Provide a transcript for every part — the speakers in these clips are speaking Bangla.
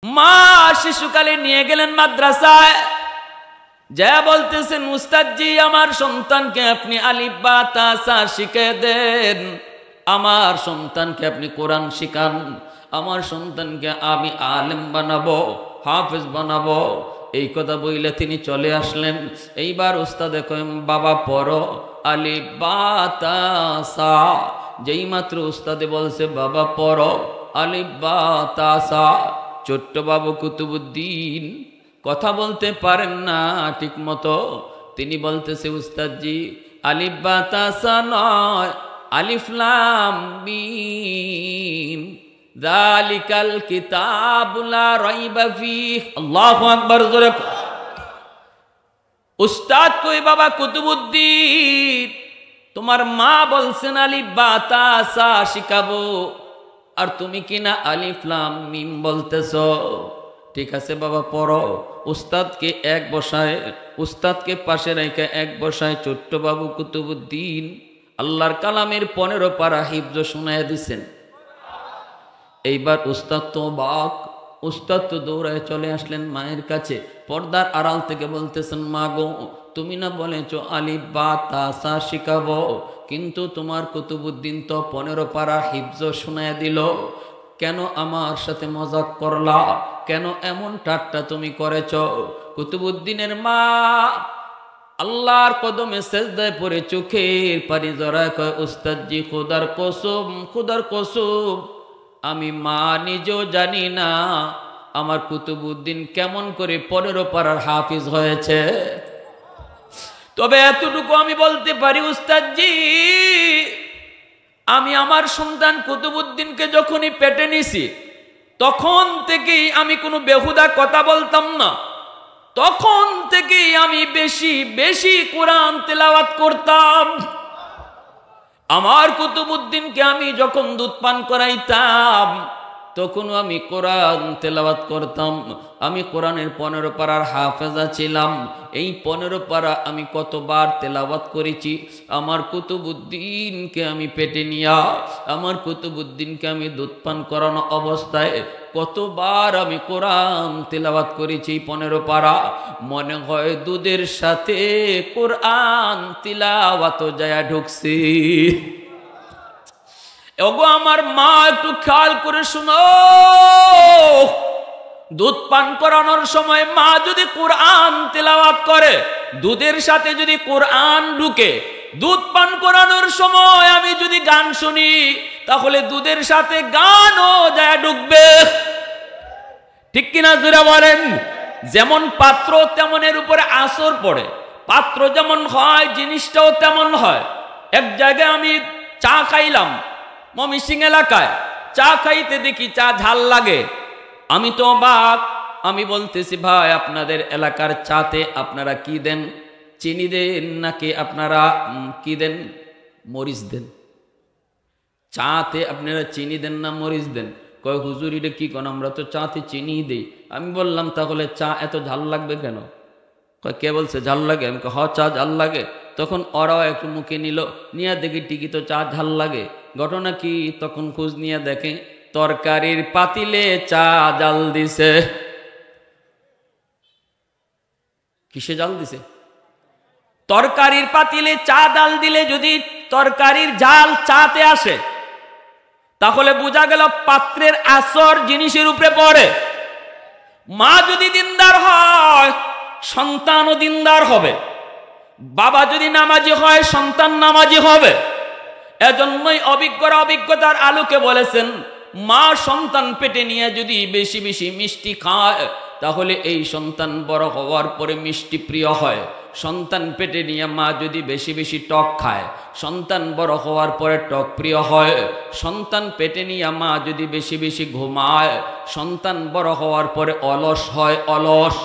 মা শিশুকালে নিয়ে গেলেন মাদ্রাসায়, যা বলতেছেন উস্তাদজি আমার সন্তানকে আপনি আলিফ বা তা সা শিখিয়ে দেন, আমার সন্তানকে আপনি কোরআন শিখান, আমার সন্তানকে আমি আলেম বানাবো, হাফেজ বানাবো। এই কথা বইলে তিনি চলে আসলেন। এইবার উস্তাদে কইম বাবা পড়ো আলিফ বা তা সা। যেই মাত্র উস্তাদে বলছে বাবা পড়ো আলিফ বা তা সা, ছোট্ট বাবু কুতুবুদ্দিন কথা বলতে পারেন না ঠিক মতো। তিনি বলতেছে উস্তাদজি আলিফ বা তা সা নয়, আলিফ লাম মিম যালিকাল কিতাবু লা রাইবা ফীহ। আল্লাহু আকবার জোরে। উস্তাদ কই বাবা কুতুবুদ্দিন তোমার মা বলছেন আলিফ বা তা সা শিখাবো, আর তুমি কিনা আলিফ লাম মিম বলতেছো। ঠিক আছে বাবা পড়ো। উস্তাদকে এক বসায়, উস্তাদকে পাশে রেখে এক বসায় ছোট্ট বাবু কুতুবুদ্দিন আল্লাহর কালামের 15 পারা হিফজ শোনায় দিছেন। এইবার উস্তাদ তো বাক, উস্তাদ তো দৌড়ায় চলে আসলেন মায়ের কাছে। পর্দার আড়াল থেকে বলতেছেন মা গো তুমি না বলেছো আলিফ বা তা সা শিখাবো, কিন্তু তোমার কুতুবুদ্দিন তো 15 পারা হিফজ শোনায় দিল, কেন আমার সাথে মজাক করলা, কেন এমন ঠাট্টা তুমি করেছ? কুতুবুদ্দিনের মা আল্লাহর কদমে সেজদায় পড়ে চোখের পানি জড়ায় কয় উস্তাদজি খোদার কসম, খোদার কসম আমি মা নিজেও জানি না আমার কুতুবুদ্দিন কেমন করে 15 পারার হাফিজ হয়েছে। তবে এতটুকু আমি বলতে পারি উস্তাদজি, আমি আমার সন্তান কুতুবুদ্দিনকে যখনই পেটে নিছি তখন থেকেই আমি কোনো বেহুদা কথা বলতাম না, তখন থেকেই আমি বেশি বেশি কোরআন তেলাওয়াত করতাম। আমার কুতুবুদ্দিনকে আমি যখন দুধ পান করাইতাম তখনও আমি কোরআন তেলাওয়াত করতাম। আমি কোরআনের 15 পারার হাফেজা ছিলাম। এই 15 পারা আমি কতবার তেলাওয়াত করেছি। আমার কুতুবুদ্দিনকে আমি পেটে নিয়া, আমার কুতুবুদ্দিনকে আমি দুধ পান করানো অবস্থায় কতবার আমি কোরআন তেলাওয়াত করেছি 15 পারা। মনে হয় দুধের সাথে কোরআন তিলাওয়াত যায় ঢুকছি। ওগো আমার মা একটু খেয়াল করে শুনো, দুধ পান করানোর সময় মা যদি কোরআন তেলাওয়াত করে, দুধের সাথে যদি কোরআন ঢুকে, দুধ পান করানোর সময় আমি যদি গান শুনি তাহলে দুধের সাথে গানও যায় ঢুকবে। ঠিক কিনা জোরে বলেন? যেমন পাত্র তেমনের উপরে আসর পড়ে, পাত্র যেমন হয় জিনিসটাও তেমন হয়। এক জায়গায় আমি চা খাইলাম ময়মনসিংহ এলাকায়, চা খাইতে দেখি চা ঝাল লাগে। আমি তো অবাক, আমি বলতেছি ভাই আপনাদের এলাকার চাতে আপনারা কি দেন, চিনি দেন নাকি আপনারা কি দেন, মরিচ দেন? চাতে আপনারা চিনি দেন না মরিচ দেন? কয় হুজুর এটা কি কোন, আমরা তো চাতে চিনি দেই। আমি বললাম তাহলে চা এত ঝাল লাগবে কেন? কয় কে বলছে ঝাল লাগে? আমি হ চা ঝাল লাগে। তখন ওরাও একটু মুখে নিল, নিয়ে দেখি ঠিকই তো চা ঝাল লাগে। ঘটনা কি, তখন খোঁজ নিয়ে দেখে তরকারির পাতিলে চা জাল দিছে। কিসে জাল দিছে? তরকারির পাতিলে চা ডাল দিলে যদি তরকারির জাল চাতে আসে তাহলে বোঝা গেল পাত্রের আসর জিনিসের উপরে পড়ে। মা যদি দিনদার হয় সন্তানও দিনদার হবে, বাবা যদি নামাজি হয় সন্তান নামাজি হবে। এজন্যই অভিজ্ঞরা অভিজ্ঞতার আলোকে বলেছেন মা সন্তান পেটে নিয়ে যদি বেশি বেশি মিষ্টি খায় তাহলে এই সন্তান বড় হওয়ার পরে মিষ্টি প্রিয় হয়। সন্তান পেটে নিয়ে মা যদি বেশি বেশি টক খায় সন্তান বড় হওয়ার পরে টক প্রিয় হয়। সন্তান পেটে নিয়ে মা যদি বেশি বেশি ঘুমায় সন্তান বড় হওয়ার পরে অলস হয়, অলস।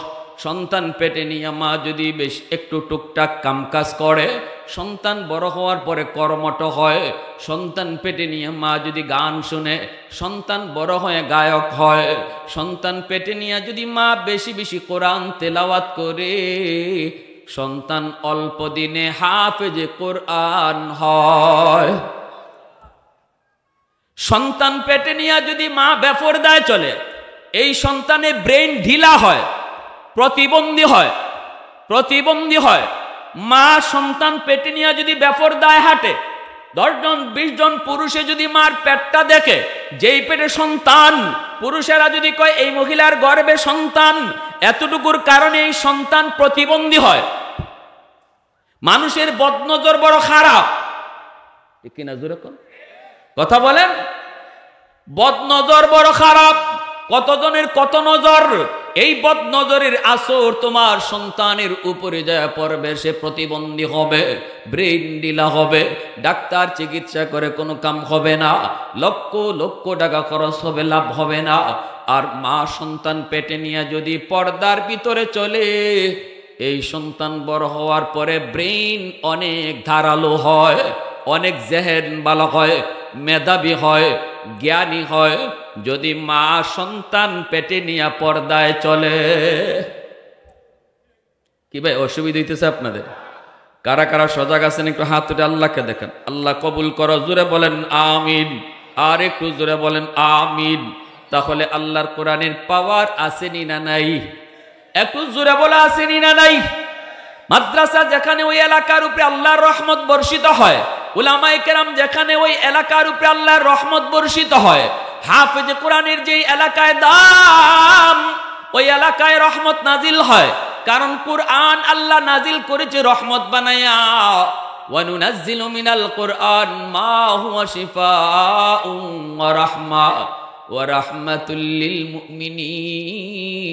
সন্তান পেটে নিয়ে মা যদি বেশ একটু টুকটাক কামকাজ করে সন্তান বড় হওয়ার পরে কর্মঠ হয়। সন্তান পেটে নিয়ে মা যদি গান শুনে সন্তান বড় হয়ে গায়ক হয়। সন্তান পেটে নিয়ে যদি মা বেশি বেশি কোরআন তেলাওয়াত করে সন্তান অল্প দিনে হাফেজে কোরআন হয়। সন্তান পেটে নিয়ে যদি মা বেপরদায় চলে এই সন্তানের ব্রেইন ঢিলা হয়, প্রতিবন্ধী হয়। মা সন্তান পেটে নিয়ে যদি বেপরদায় হাঁটে, 10 জন 20 জন পুরুষে যদি মার পেটটা দেখে, যেই পেটে সন্তান, পুরুষেরা যদি কয় এই মহিলার গর্ভে সন্তান, এতটুকুর কারণে এই সন্তান প্রতিবন্ধী হয়। মানুষের বদনজর বড় খারাপ, ঠিক কিনা? জোরে কোন কথা বলেন। বদনজর বড় খারাপ, কতজনের কত নজর। এই বদনজরের আসর তোমার সন্তানের উপরে যায় পড়বে, সে প্রতিবন্ধী হবে, ব্রেইন ঢিলা হবে, ডাক্তার চিকিৎসা করে কোনো কাম হবে না, লক্ষ লক্ষ টাকা খরচ হবে, লাভ হবে না। আর মা সন্তান পেটে নিয়ে যদি পর্দার ভিতরে চলে, এই সন্তান বড় হওয়ার পরে ব্রেইন অনেক ধারালো হয়, অনেক জেহেন ভালো হয়, মেধাবী হয়, জ্ঞানী হয়। যদি মা সন্তান পেটে নিয়ে পর্দায় চলে, কি ভাই অসুবিধা হইতেছে আপনাদের? কারা কারা সজাগ আছেন একটু হাত উঠে আল্লাহকে দেখেন। আল্লাহ কবুল করো, জোরে বলেন আমিন। আর একটু জোরে বলেন আমিন। তাহলে আল্লাহর কোরআনের পাওয়ার আসেনি না নাই? একটু জোরে বলে আসেনি না নাই? মাদ্রাসা যেখানে ওই এলাকার উপরে আল্লাহর রহমত বর্ষিত হয়, উলামায়ে কেরাম যেখানে ওই এলাকার উপরে আল্লাহর রহমত বর্ষিত হয়, হাফেজ কোরআনের যেই এলাকায় দাম, ওই এলাকায় রহমত নাজিল হয়। কারণ কুরআন আল্লাহ নাজিল করেছে রহমত বানায়া। ওয়া নুনাজ্জিলু মিনাল কুরআন মা হুয়া শিফাউন ওয়া রাহমা ওয়া রাহমাতুল লিল মুমিনিন।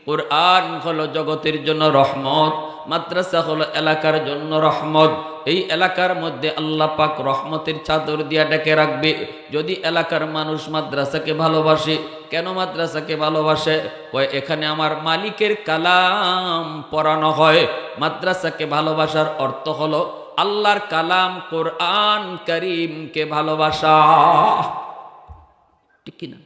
কুরআন হলো জগতের জন্য রহমত, মাদ্রাসা হলো এলাকার জন্য রহমত। এই এলাকার মধ্যে আল্লাহ পাক রহমতের চাদর দিয়া ডেকে রাখবে। যদি এলাকার মানুষ মাদ্রাসাকে ভালোবাসে, কেন মাদ্রাসাকে ভালোবাসে? কয় এখানে আমার মালিকের কালাম পড়ানো হয়। মাদ্রাসাকে ভালোবাসার অর্থ হলো আল্লাহর কালাম কোরআন কারীমকে ভালোবাসা, ঠিক কিনা?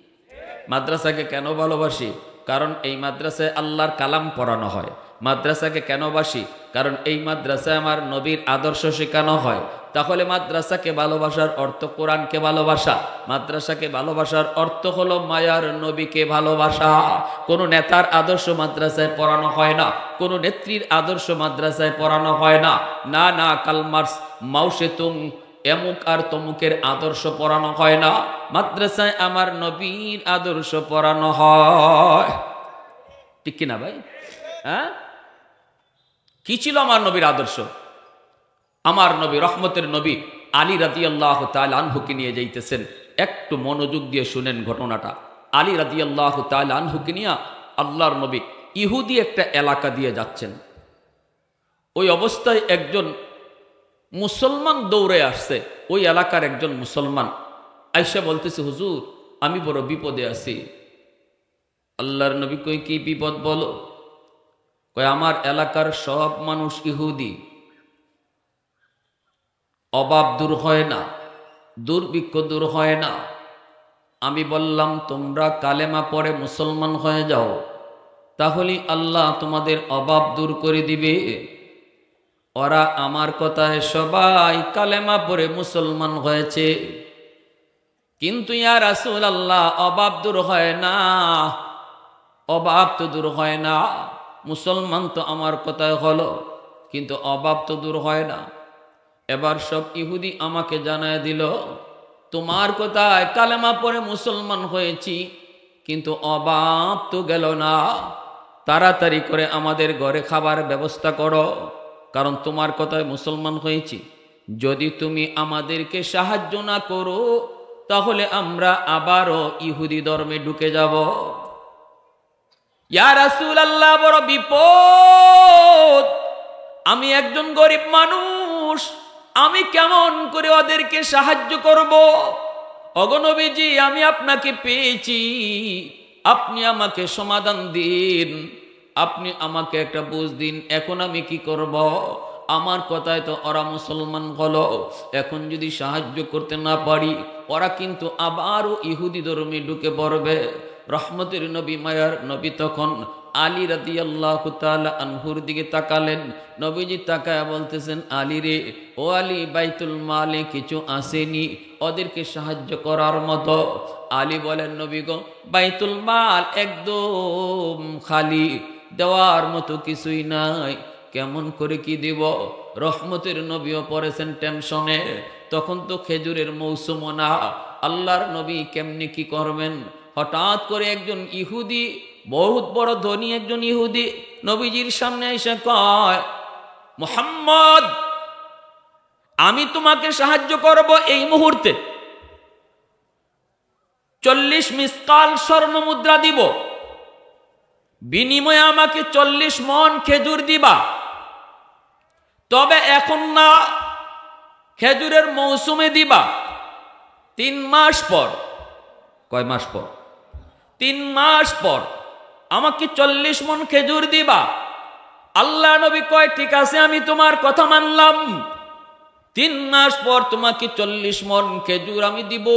মাদ্রাসাকে কেন ভালোবাসি? কারণ এই মাদ্রাসায় আল্লাহর কালাম পড়ানো হয়। মাদ্রাসাকে কেন বাসি? কারণ এই মাদ্রাসায় আমার নবীর আদর্শ শেখানো হয়। তাহলে মাদ্রাসাকে ভালোবাসার অর্থ কোরআনকে ভালোবাসা। মাদ্রাসাকে ভালোবাসার অর্থ হলো মায়ার নবীকে ভালোবাসা। কোনো নেতার আদর্শ মাদ্রাসায় পড়ানো হয় না, কোনো নেত্রীর আদর্শ মাদ্রাসায় পড়ানো হয় না। না না, কালমার্স, মাওসেতুং, এমুক আর তমুকের আদর্শ পড়ানো হয় না। মাদ্রাসায় আমার নবীর আদর্শ পড়ানো হয়, ঠিক কিনা ভাই? হ্যাঁ, কি ছিল আমার নবীর আদর্শ? আমার নবী, রহমতের নবী আলী রাদিয়াল্লাহু তাআলা আনহুকে নিয়ে যাইতেছেন। একটু মনোযোগ দিয়ে শুনেন ঘটনাটা। আলী রাদিয়াল্লাহু তাআলা আনহুকে নিয়ে আল্লাহর নবী ইহুদি একটা এলাকা দিয়ে যাচ্ছেন। ওই অবস্থায় একজন মুসলমান দৌড়ে আসছে। ওই এলাকার একজন মুসলমান আইসা বলতেছে, হুজুর আমি বড় বিপদে আছি। আল্লাহর নবী কই, কি বিপদ বলো? কয় আমার এলাকার সব মানুষ ইহুদি, অভাব দূর হয় না, দুর্ভিক্ষ দূর হয় না। আমি বললাম তোমরা কালেমা পড়ে মুসলমান হয়ে যাও, তাহলে আল্লাহ তোমাদের অভাব দূর করে দিবে। ওরা আমার কথায় সবাই কালেমা পড়ে মুসলমান হয়েছে, কিন্তু ইয়া রাসূলুল্লাহ অভাব দূর হয় না, অভাব তো দূর হয় না। মুসলমান তো আমার কথায় হলো, কিন্তু অভাব তো দূর হয় না। এবার সব ইহুদি আমাকে জানায় দিল, তোমার কথায় কালেমা পড়ে মুসলমান হয়েছি, কিন্তু অভাব তো গেল না। তাড়াতাড়ি করে আমাদের ঘরে খাবার ব্যবস্থা করো, কারণ তোমার কথায় মুসলমান হয়েছি। যদি তুমি আমাদেরকে সাহায্য না করো, তাহলে আমরা আবারও ইহুদি ধর্মে ঢুকে যাব। ইয়া রাসূলুল্লাহ, বড় বিপদ, আমি একজন গরিব মানুষ, আমি কেমন করে ওদেরকে সাহায্য করব? ওগো নবীজি, আমি আপনাকে পেয়েছি, আপনি আমাকে সমাধান দিন, আপনি আমাকে একটা বুঝ দিন। এখন আমি কি করব? আমার কথায় তো ওরা মুসলমান হলো, এখন যদি সাহায্য করতে না পারি, ওরা কিন্তু আবারও ইহুদি ধর্মে ঢুকে পড়বে। রহমতের নবী, মায়ার নবী তখন আলী রাদিয়াল্লাহু তাআলা আনহুর দিকে তাকালেন। নবীজি তাকায় বলতেছেন, আলী রে, ও আলী, বাইতুল মালে কিছু আসেনি ওদেরকে সাহায্য করার মতো? আলী বলেন, নবী গো, বাইতুল মাল একদম খালি, দেওয়ার মতো কিছুই নাই, কেমন করে কি দিব? রহমতের নবীও পড়েছেন টেনশনে, তখন তো খেজুরের মৌসুম না, আল্লাহর নবী কেমনি কি করবেন? হঠাৎ করে একজন ইহুদি, বহুত বড় ধনী একজন ইহুদি নবীজির সামনে এসে কয়, মুহাম্মদ, আমি তোমাকে সাহায্য করব এই মুহূর্তে, 40 মিসকাল স্বর্ণ মুদ্রা দিব, বিনিময়ে আমাকে 40 মণ খেজুর দিবা, তবে এখন না, খেজুরের মৌসুমে দিবা, 3 মাস পর। কয় মাস পর? 3 মাস পর আমাকে 40 মণ খেজুর দিবা। আল্লাহ নবী কয়, ঠিক আছে, আমি তোমার কথা মানলাম, 3 মাস পর তোমাকে 40 মণ খেজুর আমি দিব,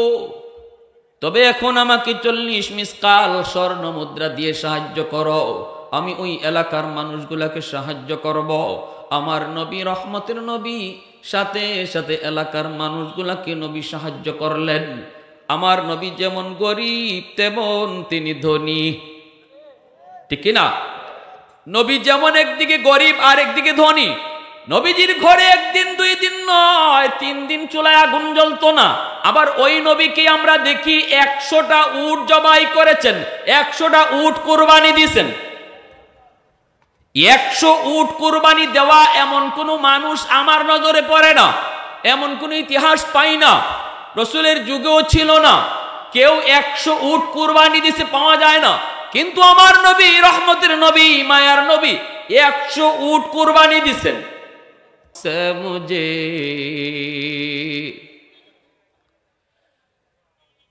তবে এখন আমাকে 40 মিসকাল স্বর্ণ মুদ্রা দিয়ে সাহায্য করো, আমি ওই এলাকার মানুষগুলাকে সাহায্য করব। আমার নবী, রহমতের নবী, সাথে সাথে এলাকার মানুষগুলাকে নবী সাহায্য করলেন। আমার নবী যেমন গরিব তেমন তিনি ধনী, ঠিক কিনা? নবী যেমন একদিকে গরিব আর একদিকে ধনী। নবীজির ঘরে একদিন 2 দিন নয়, 3 দিন চুলায় আগুন জ্বলতো না। আবার ওই নবীকে আমরা দেখি 100টা উট জবাই করেছেন, 100টা উট কুরবানি দিয়েছেন। 100 উট কুরবানি দেওয়া এমন কোন মানুষ আমার নজরে পড়ে না, এমন কোন ইতিহাস পাই না, রসুলের যুগেও ছিল না, কেউ 100 উট কুরবানি দিতে পাওয়া যায় না। কিন্তু আমার নবী, রহমতের নবী, মায়ার নবী 100 উট কুরবানি দিছেন। মুঝে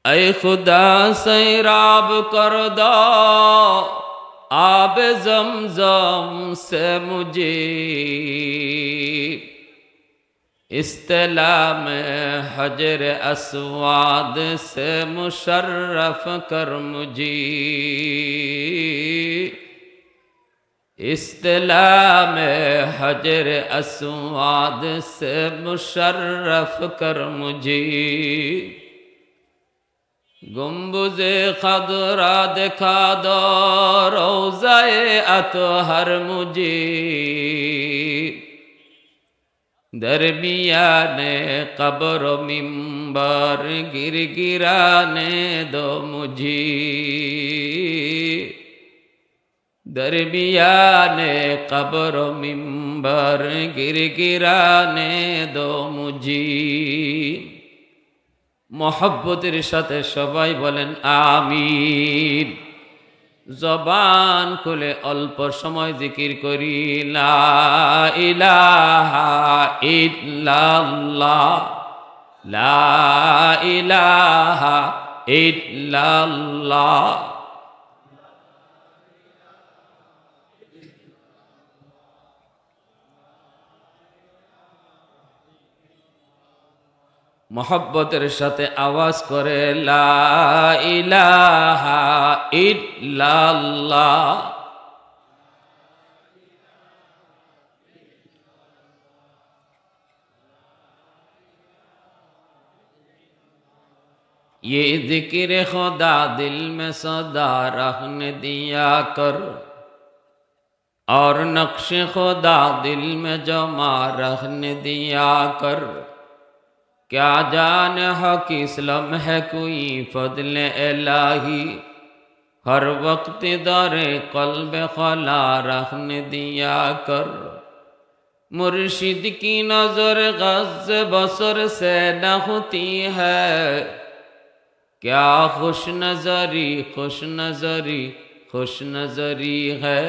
ऐ खुदा सैराब कर दो आब ज़मज़म से मुझे, इस्तिला में हजर अस्वाद से मुशर्रफ कर मुझे, इस्तिला में हजर अस्वाद से मुशर्रफ कर मुझे, गुम्बुज़े खदरा दिखा दो रोज़ाए अतहर मुझे, दरमियाने कब्र मिंबर गिर गिराने दो मुझे, दरमियाने कब्र मिंबर गिर गिराने दो मुझे। मोहब्बतेर साथे सबाई बोलेन आमीन। जबान खुले अल्प समय जिकिर करी ला इलाहा इल्लाल्लाह, ला इलाहा इल्लाल्लाह। मोहब्बतेर साथे आवाज करे ला इलाहा इल्लाल्लाह। ये जिक्र खुदा दिल में सदा रहने दिया कर, और नक्श खुदा दिल में जमा रहने दिया कर। क्या जान हक इस्लाम है कोई फजल इलाही, हर वक्त दरे कल्ब खला रखने दिया कर। मुर्शिद की नजर गज़ बसर से न होती है, क्या खुश नजरी खुश नजरी खुश नजरी है,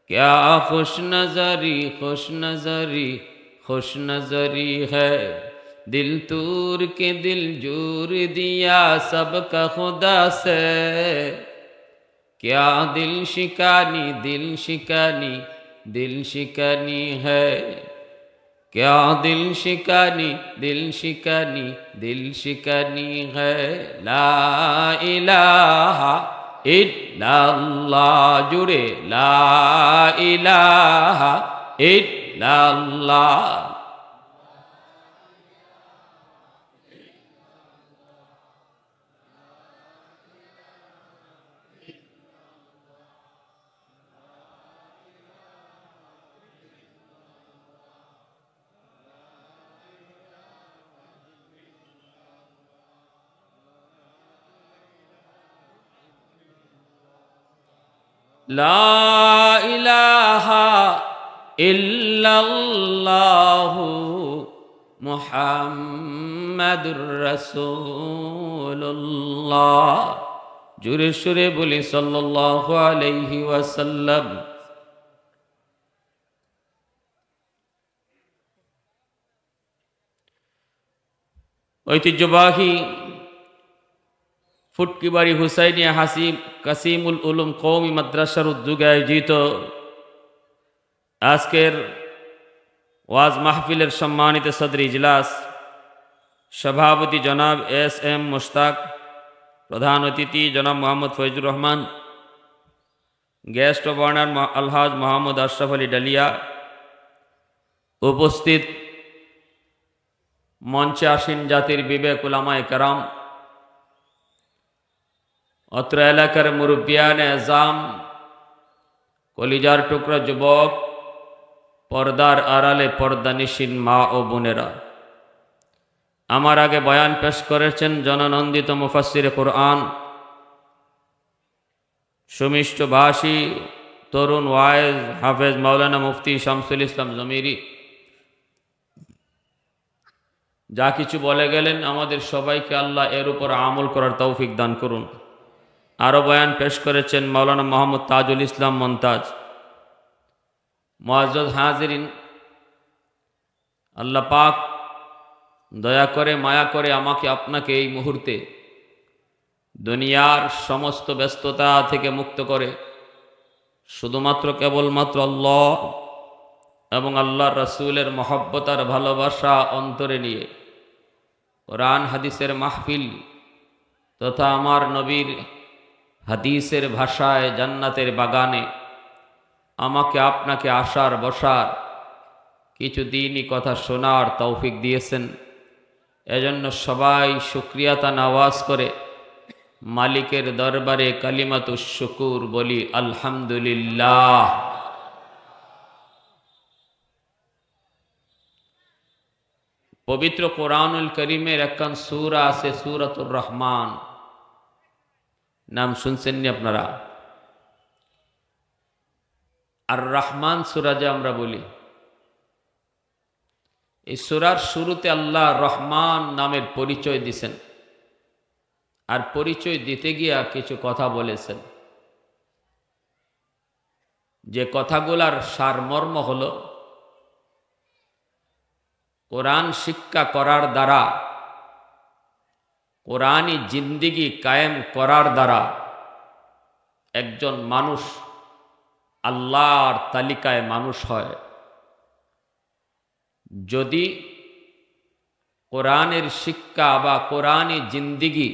क्या खुश नजरी खुश नजरी खुश नजरी है। दिल तूर के दिल जूर दिया सबका खुदा से, क्या दिल शिकानी दिल शिकानी दिल शिकानी है, क्या दिल शिकानी दिल शिकानी दिल शिकानी है। ला इलाहा इल्लल्लाह, जुड़े ला इलाहा इल्लल्लाह। লা ইলাহা ইল্লাল্লাহু মুহাম্মাদুর রাসূলুল্লাহ। জোরে সুরে বলি সাল্লাল্লাহু আলাইহি ওয়াসাল্লাম। ঐতিহ্যবাহী ফুটকিবাড়ি হুসাইনিয়া হাসিম কাসিমুল উলুম কওমি মাদ্রাসার উদ্যোগে আয়োজিত আজকের ওয়াজ মাহফিলের সম্মানিত সদর ইজলাস, সভাপতি জনাব এস এম মুশতাক, প্রধান অতিথি জনাব Mohammad Faizur Rahman, guest of honour আলহাজ মোহাম্মদ আশরাফ আলী ডালিয়া, উপস্থিত মঞ্চে আসীন জাতির বিবেক উলামায়ে কেরাম, অত্র এলাকার মুরব্বিয়ানে আযম, কলিজার টুকরা যুবক, পর্দার আড়ালে পর্দানিশীন মা ও বোনেরা, আমার আগে বয়ান পেশ করেছেন জননন্দিত মুফাসসিরে কুরআন, সুমিষ্ট ভাষী তরুণ ওয়াইজ হাফেজ মাওলানা মুফতি শামসুল ইসলাম জমিরি। যা কিছু বলে গেলেন আমাদের সবাইকে আল্লাহ এর উপর আমল করার তৌফিক দান করুন। আরও বয়ান পেশ করেছেন মাওলানা মোহাম্মদ তাজুল ইসলাম মন্তাজ। মুআজ্জাজ হাজিরিন, আল্লাহ পাক দয়া করে মায়া করে আমাকে আপনাকে এই মুহূর্তে দুনিয়ার সমস্ত ব্যস্ততা থেকে মুক্ত করে শুধুমাত্র কেবলমাত্র আল্লাহ এবং আল্লাহর রাসূলের মহব্বত আর ভালোবাসা অন্তরে নিয়ে কোরআন হাদিসের মাহফিল তথা আমার নবীর হাদিসের ভাষায় জান্নাতের বাগানে আমাকে আপনাকে আসার বসার কিছু দিনই কথা শোনার তৌফিক দিয়েছেন। এজন্য সবাই শুকরিয়াতা আওয়াজ করে মালিকের দরবারে কালিমাতুশ শুকুর বলি আলহামদুলিল্লাহ। পবিত্র কোরআনুল করিমের একখান সূরা আছে সূরাতুর রহমান, নাম শুনছেন নি আপনারা? আর রহমান সূরা যে আমরা বলি, এই সূরার শুরুতে আল্লাহ রহমান নামের পরিচয় দিছেন, আর পরিচয় দিতে গিয়া কিছু কথা বলেছেন, যে কথাগুলার সারমর্ম হল কোরআন শিক্ষা করার দ্বারা, কোরআনী জিন্দিগি কায়েম করার দ্বারা একজন মানুষ আল্লাহর তালিকায় মানুষ হয়। যদি কোরআনের শিক্ষা বা কোরআনী জিন্দিগি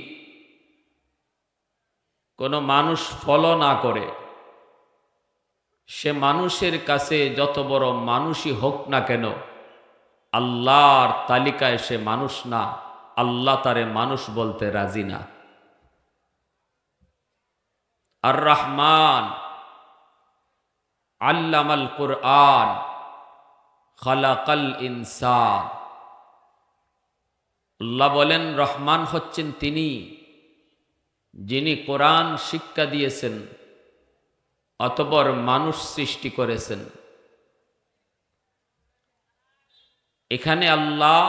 কোনো মানুষ ফলো না করে, সে মানুষের কাছে যত বড় মানুষই হোক না কেন, আল্লাহর তালিকায় সে মানুষ না, আল্লাহ তারে মানুষ বলতে রাজি না। আর রহমান আল্লামাল কুরআন খালাকাল ইনসান। আল্লাহ বলেন রহমান হচ্ছেন তিনি যিনি কোরআন শিক্ষা দিয়েছেন, অতঃপর মানুষ সৃষ্টি করেছেন। এখানে আল্লাহ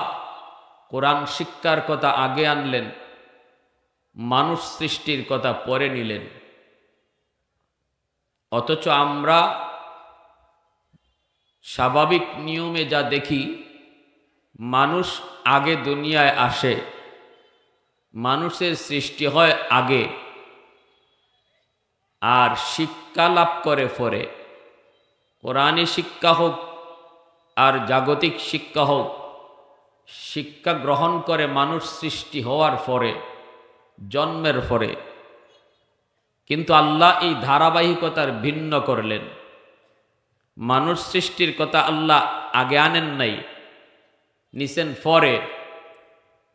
কোরআন শিক্ষার কথা আগে আনলেন, মানুষ সৃষ্টির কথা পরে নিলেন। অথচ আমরা স্বাভাবিক নিয়মে যা দেখি, মানুষ আগে দুনিয়ায় আসে, মানুষের সৃষ্টি হয় আগে, আর শিক্ষা লাভ করে পরে। কোরআনী শিক্ষা হোক আর জাগতিক শিক্ষা হোক, শিক্ষা গ্রহণ করে মানুষ সৃষ্টি হওয়ার পরে, জন্মের পরে। কিন্তু আল্লাহ এই ধারাবাহিকতার ভিন্ন করলেন। মানুষ সৃষ্টির কথা আল্লাহ আগে আনেন নাই, নিছেন পরে,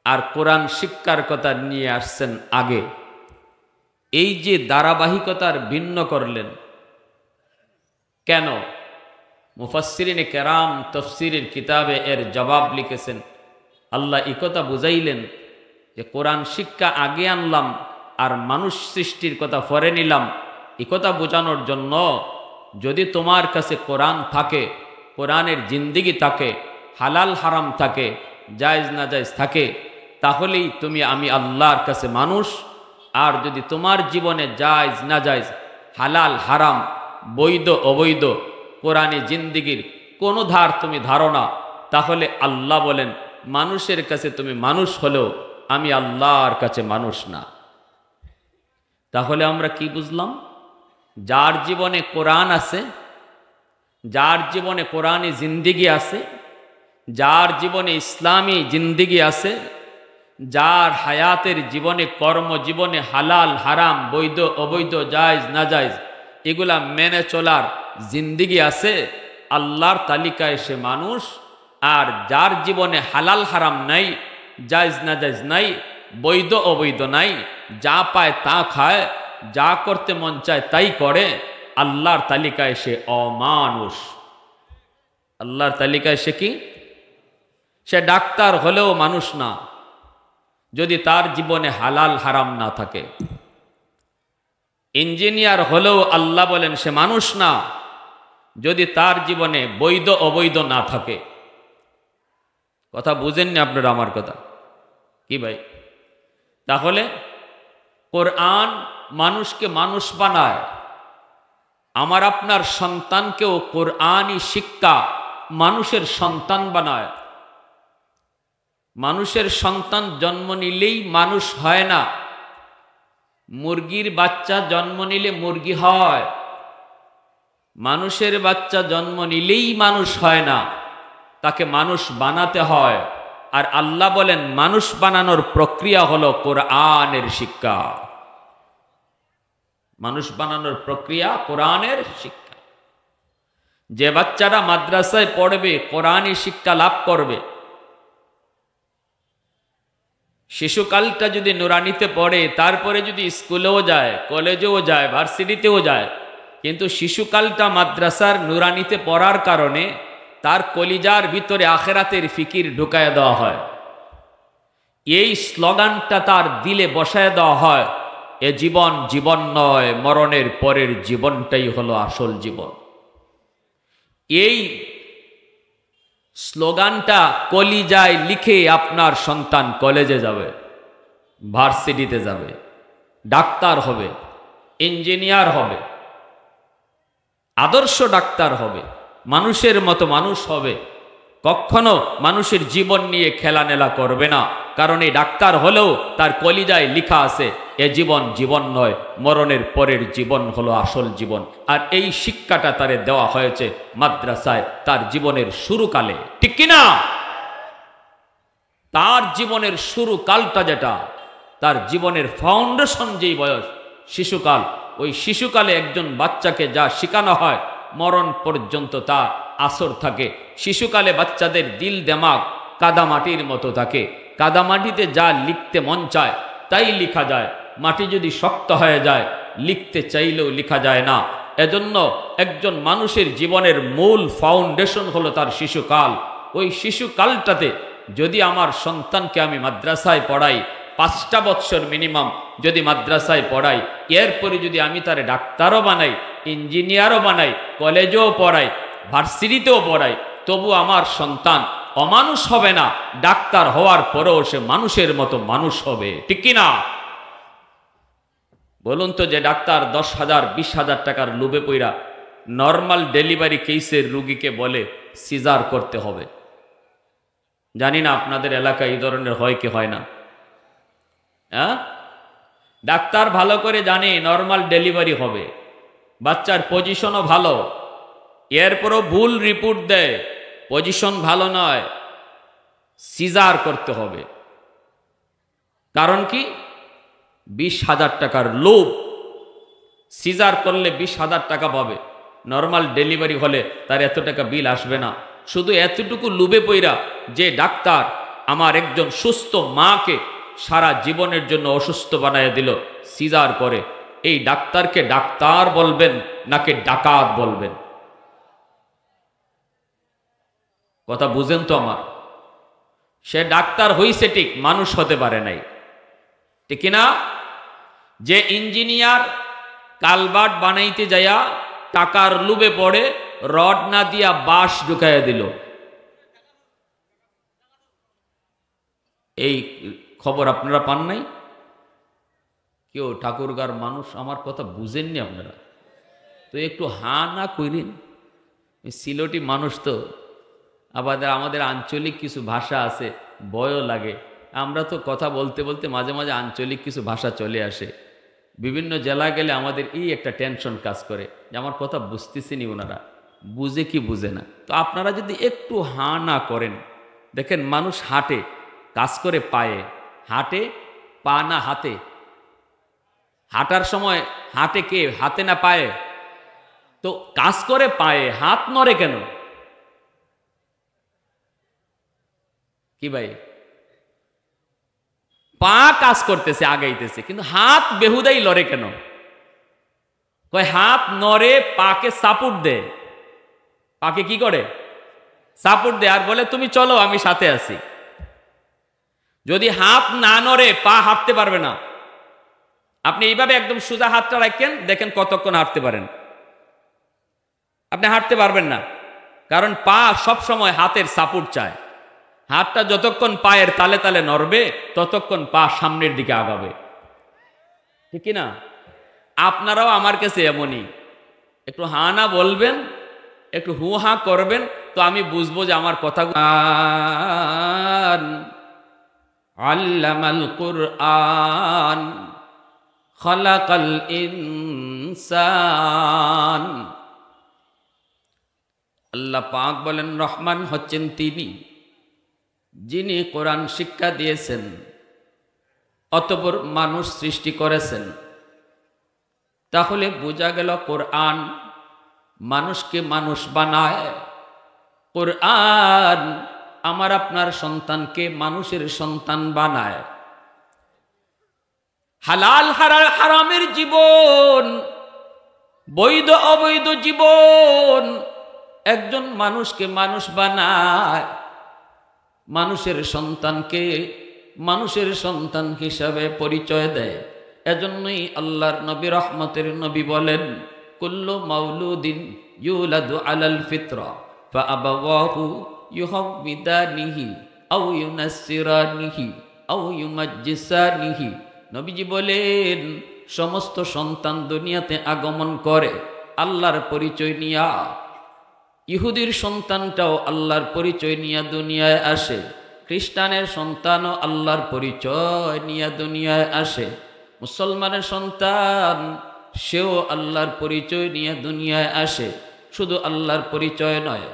আর কোরআন শিক্ষার কথা নিয়ে আসছেন আগে। এই যে ধারাবাহিকতার ভিন্ন করলেন কেন? মুফাসসিরিনে কেরাম তাফসীরের কিতাবে এর জবাব লিখেছেন। আল্লাহ এই কথা বুঝাইলেন যে কোরআন শিক্ষা আগে আনলাম আর মানুষ সৃষ্টির কথা পরে নিলাম, একথা বোঝানোর জন্য যদি তোমার কাছে কোরআন থাকে, কোরআনের জিন্দিগি থাকে, হালাল হারাম থাকে, জায়েজ না জায়েজ থাকে, তাহলেই তুমি আমি আল্লাহর কাছে মানুষ। আর যদি তোমার জীবনে জায়েজ না জায়েজ, হালাল হারাম, বৈধ অবৈধ, কোরআনে জিন্দিগির কোনো ধার তুমি ধারণা, তাহলে আল্লাহ বলেন মানুষের কাছে তুমি মানুষ হলেও আমি আল্লাহর কাছে মানুষ না। তাহলে আমরা কি বুঝলাম? যার জীবনে কোরআন আছে, যার জীবনে কোরআনি জিন্দিগি আছে, যার জীবনে ইসলামী জিন্দিগি আছে, যার হায়াতের জীবনে কর্মজীবনে হালাল হারাম, বৈধ অবৈধ, জায়েজ না জায়েজ এগুলা মেনে চলার জিন্দিগি আছে, আল্লাহর তালিকায় সে মানুষ। আর যার জীবনে হালাল হারাম নাই, জায়েজ না জায়েজ নাই, বৈধ অবৈধ নাই, যা পায় তা খায়, যা করতে মন চায় তাই করে, আল্লাহর তালিকায় সে অমানুষ। আল্লাহর তালিকায় সে কি? সে ডাক্তার হলেও মানুষ না যদি তার জীবনে হালাল হারাম না থাকে। ইঞ্জিনিয়ার হলেও আল্লাহ বলেন সে মানুষ না যদি তার জীবনে বৈধ অবৈধ না থাকে। কথা বুঝেননি আপনারা আমার কথা? কি ভাই? তাহলে কোরআন মানুষকে মানুষ বানায়। আমার আপনার সন্তানকেও কোরআনই শিক্ষা মানুষের সন্তান বানায়। মানুষের সন্তান জন্ম নিলেই মানুষ হয় না। মুরগির বাচ্চা জন্ম নিলে মুরগি হয়, মানুষের বাচ্চা জন্ম নিলেই মানুষ হয় না, তাকে মানুষ বানাতে হয়। আর আল্লাহ বলেন মানুষ বানানোর প্রক্রিয়া হলো কোরআনের শিক্ষা। মানুষ বানানোর প্রক্রিয়া কোরআনের শিক্ষা। যে বাচ্চারা মাদ্রাসায় পড়বে, কোরআনী শিক্ষা লাভ করবে, শিশুকালটা যদি নুরানিতে পড়ে, তারপরে যদি স্কুলেও যায়, কলেজেও যায়, ভার্সিটিতেও যায়, কিন্তু শিশুকালটা মাদ্রাসার নুরানিতে পড়ার কারণে তার কলিজার ভিতরে আখেরাতের ফিকির ঢুকায় দেওয়া হয়। এই স্লোগানটা তার দিলে বসায় দেওয়া হয়, এ জীবন জীবন নয়, মরণের পরের জীবনটাই হলো আসল জীবন। এই স্লোগানটা কলিজায় লিখে আপনার সন্তান কলেজে যাবে, ভার্সিটিতে যাবে, ডাক্তার হবে, ইঞ্জিনিয়ার হবে, আদর্শ ডাক্তার হবে, মানুষের মতো মানুষ হবে, কখনো মানুষের জীবন নিয়ে খেলানেলা করবে না। কারণ এই ডাক্তার হলেও তার কলিজায় লিখা আছে এ জীবন জীবন নয়, মরণের পরের জীবন হলো আসল জীবন। আর এই শিক্ষাটা তারে দেওয়া হয়েছে মাদ্রাসায় তার জীবনের শুরুকালে, ঠিক কিনা? তার জীবনের শুরুকালটা যেটা, তার জীবনের ফাউন্ডেশন যেই বয়স শিশুকাল, ওই শিশুকালে একজন বাচ্চাকে যা শেখানো হয় মরণ পর্যন্ত তার আসর থাকে। শিশুকালে বাচ্চাদের দিল দেমাগ কাদামাটির মতো থাকে, কাদামাটিতে যা লিখতে মন চায় তাই লিখা যায়। মাটি যদি শক্ত হয়ে যায় লিখতে চাইলেও লিখা যায় না। এজন্য একজন মানুষের জীবনের মূল ফাউন্ডেশন হলো তার শিশুকাল। ওই শিশুকালটাতে যদি আমার সন্তানকে আমি মাদ্রাসায় পড়াই, 5টা বৎসর মিনিমাম যদি মাদ্রাসায় পড়াই, এরপরে যদি আমি তার ডাক্তারও বানাই, ইঞ্জিনিয়ারও বানাই, কলেজেও পড়াই, ভার্সিটিতেও পড়াই, তবু আমার সন্তান অমানুষ হবে না। ডাক্তার হওয়ার পরেও সে মানুষের মতো মানুষ হবে, ঠিক কিনা? বলুন তো, যে ডাক্তার 10,000 20,000 টাকার লোভে পইরা নর্মাল ডেলিভারি কেসের রুগীকে বলে সিজার করতে হবে, জানি না আপনাদের এলাকায় এই ধরনের হয় কি হয় না? হ্যাঁ, ডাক্তার ভালো করে জানে নর্মাল ডেলিভারি হবে, বাচ্চার পজিশনও ভালো, এরপরও ভুল রিপোর্ট দেয়, পজিশন ভালো নয়, সিজার করতে হবে। কারণ কি? 20,000 টাকার লোভ। সিজার করলে 20,000 টাকা পাবে, নর্মাল ডেলিভারি হলে তার এত টাকা বিল আসবে না। শুধু এতটুকু লোভে পইরা যে ডাক্তার আমার একজন সুস্থ মাকে সারা জীবনের জন্য অসুস্থ বানায় দিল সিজার করে, এই ডাক্তারকে ডাক্তার বলবেন নাকি ডাকাত বলবেন? কথা বুঝেন তো আমার? সে ডাক্তার হইছে ঠিক, মানুষ হতে পারে নাই, ঠিক না? যে ইঞ্জিনিয়ার কালবাট বানাইতে যাইয়া টাকার লুবে পড়ে রড না দিয়া বাঁশ ঢুকাইয়া দিল। এই খবর আপনারা পান নাই? কেউ ঠাকুরগার মানুষ আমার কথা বুঝেননি আপনারা তো একটু হা না কইলেন। সিলেটি মানুষ তো, আবার আমাদের আঞ্চলিক কিছু ভাষা আছে, ভয়ও লাগে। আমরা তো কথা বলতে বলতে মাঝে মাঝে আঞ্চলিক কিছু ভাষা চলে আসে। বিভিন্ন জেলায় গেলে আমাদের এই একটা টেনশন কাজ করে যে আমার কথা বুঝতেছেনি ওনারা, বুঝে কি বুঝে না। তো আপনারা যদি একটু হা না করেন, দেখেন মানুষ হাঁটে, কাজ করে পায়ে, হাঁটে পা না হাতে। হাঁটার সময় হাঁটে কে, হাতে না পায়ে? তো কাজ করে পায়ে, হাত নড়ে কেন? কি ভাই, পা কাজ করতেছে, আগাইতেছে, কিন্তু হাত বেহুদাই লড়ে কেন? কয় হাত নড়ে, পাকে সাপোর্ট দে। পাকে কি করে? সাপোর্ট দে, আর বলে তুমি চলো আমি সাথে আছি। যদি হাত না নড়ে পা হাঁটতে পারবে না। আপনি এইভাবে একদম সোজা হাতটা রাখেন, দেখেন কতক্ষণ হাঁটতে পারেন। আপনি হাঁটতে পারবেন না, কারণ পা সব সময় হাতের সাপোর্ট চায়। হাতটা যতক্ষণ পায়ের তালে তালে নড়বে ততক্ষণ পা সামনের দিকে আগাবে, ঠিক না? আপনারাও আমার কাছে এমনই, একটু হা না বলবেন, একটু হু হা করবেন, তো আমি বুঝবো যে আমার কথা। আল্লামাল কুরআন খালাকাল ইনসান। আল্লাহ পাক বলেন রহমান হচ্ছেন তিনি যিনি কোরআন শিক্ষা দিয়েছেন, অতঃপর মানুষ সৃষ্টি করেছেন। তাহলে বোঝা গেল কোরআন মানুষকে মানুষ বানায়। কোরআন আমার আপনার সন্তানকে মানুষের সন্তান বানায়। হালাল হারামের জীবন, বৈধ অবৈধ জীবন একজন মানুষকে মানুষ বানায়, মানুষের সন্তানকে মানুষের সন্তান হিসাবে পরিচয় দেয়। এজন্যই আল্লাহর নবী রহমতের নবী বলেন, কুল্লু মাউলুদিন ইউলাদু আলাল ফিতরা ফাআবাওয়াহু ইউহাউবিদানিহি আও ইউনাসসিরানিহি আও ইউমাজ্জিসানিহি। নবীজি বলেন সমস্ত সন্তান দুনিয়াতে আগমন করে আল্লাহর পরিচয় নিয়া। ইহুদির সন্তানটাও আল্লাহর পরিচয় নিয়ে দুনিয়ায় আসে, খ্রিস্টানের সন্তানও আল্লাহর পরিচয় নিয়ে দুনিয়ায় আসে, মুসলমানের সন্তান সেও আল্লাহর পরিচয় নিয়ে দুনিয়ায় আসে। শুধু আল্লাহর পরিচয় নয়,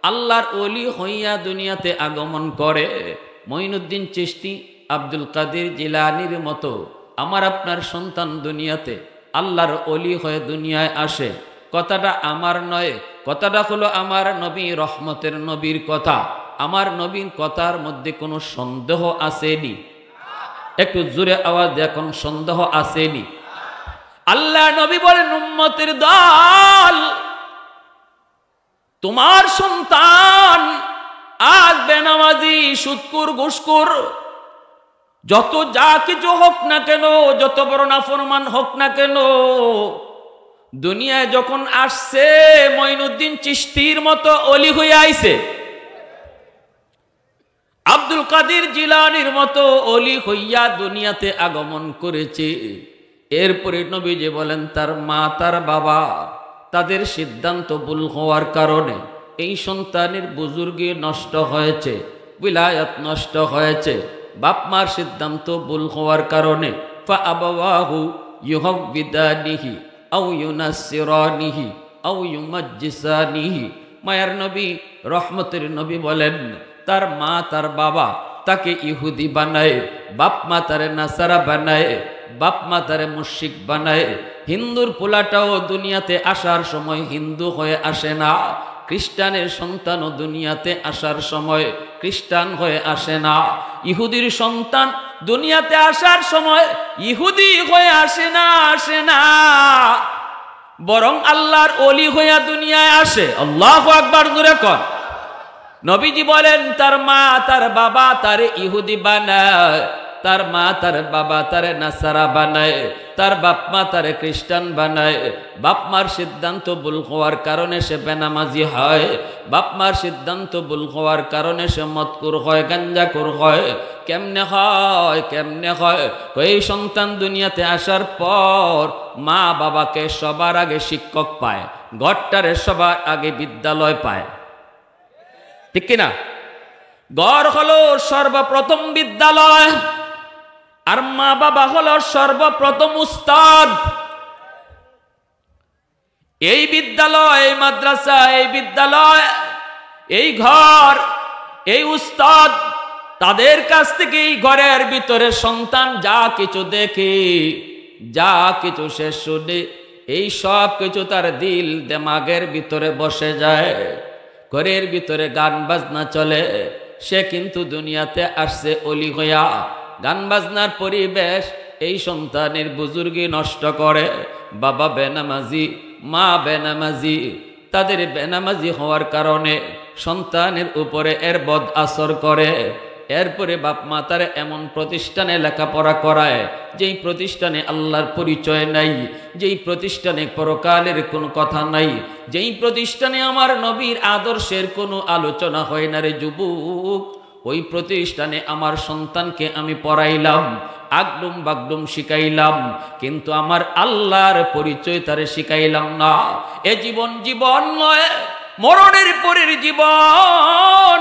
আল্লাহর ওলি হইয়া দুনিয়াতে আগমন করে। মঈনুদ্দিন চিশতি, আব্দুল কাদের জিলানীর মতো আমার আপনার সন্তান দুনিয়াতে আল্লাহর ওলি হয়ে দুনিয়ায় আসে। কথাটা আমার নয়, কথাটা হলো আমার নবী রহমতের নবীর কথা। আমার নবীর কথার মধ্যে কোনো সন্দেহ আসেনি? একটু জোরে আওয়াজ দেখুন, সন্দেহ আসেনি? আল্লাহ নবী বলেন উম্মতের দল, তোমার সন্তান আজ বেনামাজি, সুদকুর, ঘুষখোর, যত যা কিছু হোক না কেন, যত বড় নাফরমান হোক না কেন, দুনিয়ায় যখন আসছে মঈনুদ্দিন চিশতির মতো অলি হয়ে আইছে, আব্দুল কাদের জিলানীর মতো অলি হইয়া দুনিয়াতে আগমন করেছে। এরপরে নবীজি বলেন তার মা তার বাবা তাদের সিদ্ধান্ত ভুল হওয়ার কারণে এই সন্তানের বুজুর্গি নষ্ট হয়েছে, বিলায়াত নষ্ট হয়েছে। বাপ মার সিদ্ধান্ত ভুল হওয়ার কারণে ফাআবাওয়াহু ইউহাউবিদানিহি আও ইউনাসসিরানিহি আও ইউমাজ্জিসানিহি। মায়ার নবী রহমতের নবী বলেন তার মা তার বাবা তাকে ইহুদি বানায়, বাপ মা তারে নাসারা বানায়, বাপ মা তারে মুশরিক বানায়। হিন্দুর পোলাটাও দুনিয়াতে আসার সময় হিন্দু হয়ে আসে না, খ্রিস্টানের সন্তানও দুনিয়াতে আসার সময় খ্রিস্টান হয়ে আসে না। ইহুদির সন্তান দুনিয়াতে আসার সময় ইহুদি হয়ে আসে না, বরং আল্লাহর ওলি হইয়া দুনিয়ায় আসে। আল্লাহু আকবার, জোরে কর। নবীজি বলেন তার মা তার বাবা তারে ইহুদি বানায়, তার মা তার বাবা তারে নাসারা বানায়, তার বাপ মা তারে খ্রিস্টান বানায়। বাপ মার সিদ্ধান্ত ভুল হওয়ার কারণে সে বেনামাজি হয়, বাপ মার সিদ্ধান্ত ভুল হওয়ার কারণে সে মদকুর হয়, গাঞ্জাকুর হয়। কেমনে হয়? কেমনে হয়? এই সন্তান দুনিয়াতে আসার পর মা বাবাকে সবার আগে শিক্ষক পায়, ঘরটারে সবার আগে বিদ্যালয় পায়, ঠিক কিনা? ঘর হলো সর্বপ্রথম বিদ্যালয়, আর মা বাবা হলো সর্বপ্রথম উস্তাদ। এই বিদ্যালয়, এই মাদ্রাসা, এই বিদ্যালয়, এই ঘর, এই উস্তাদ, তাদের কাছ থেকে এই ঘরের ভিতরে সন্তান যা কিছু দেখে, যা কিছু সে শুনে, এই সব কিছু তার দিল দেমাগের ভিতরে বসে যায়। ঘরের ভিতরে গান বাজনা চলে, সে কিন্তু দুনিয়াতে আসছে অলি হইয়া। গান বাজনার পরিবেশ এই সন্তানের বুজুর্গি নষ্ট করে। বাবা বেনামাজি, মা বেনামাজি, তাদের বেনামাজি হওয়ার কারণে সন্তানের উপরে এর বদ আসর করে। এরপরে বাপ মা তারে এমন প্রতিষ্ঠানে লেখাপড়া করায় যেই প্রতিষ্ঠানে আল্লাহর পরিচয় নাই, যেই প্রতিষ্ঠানে পরকালের কোনো কথা নাই, যেই প্রতিষ্ঠানে আমার নবীর আদর্শের কোনো আলোচনা হয় না রে যুবক। ওই প্রতিষ্ঠানে আমার সন্তানকে আমি পড়াইলাম, আগডুম বাগডুম শিখাইলাম, কিন্তু আমার আল্লাহর পরিচয় তারে শিখাইলাম না। এ জীবন জীবন নয়, মরণের পরের জীবন।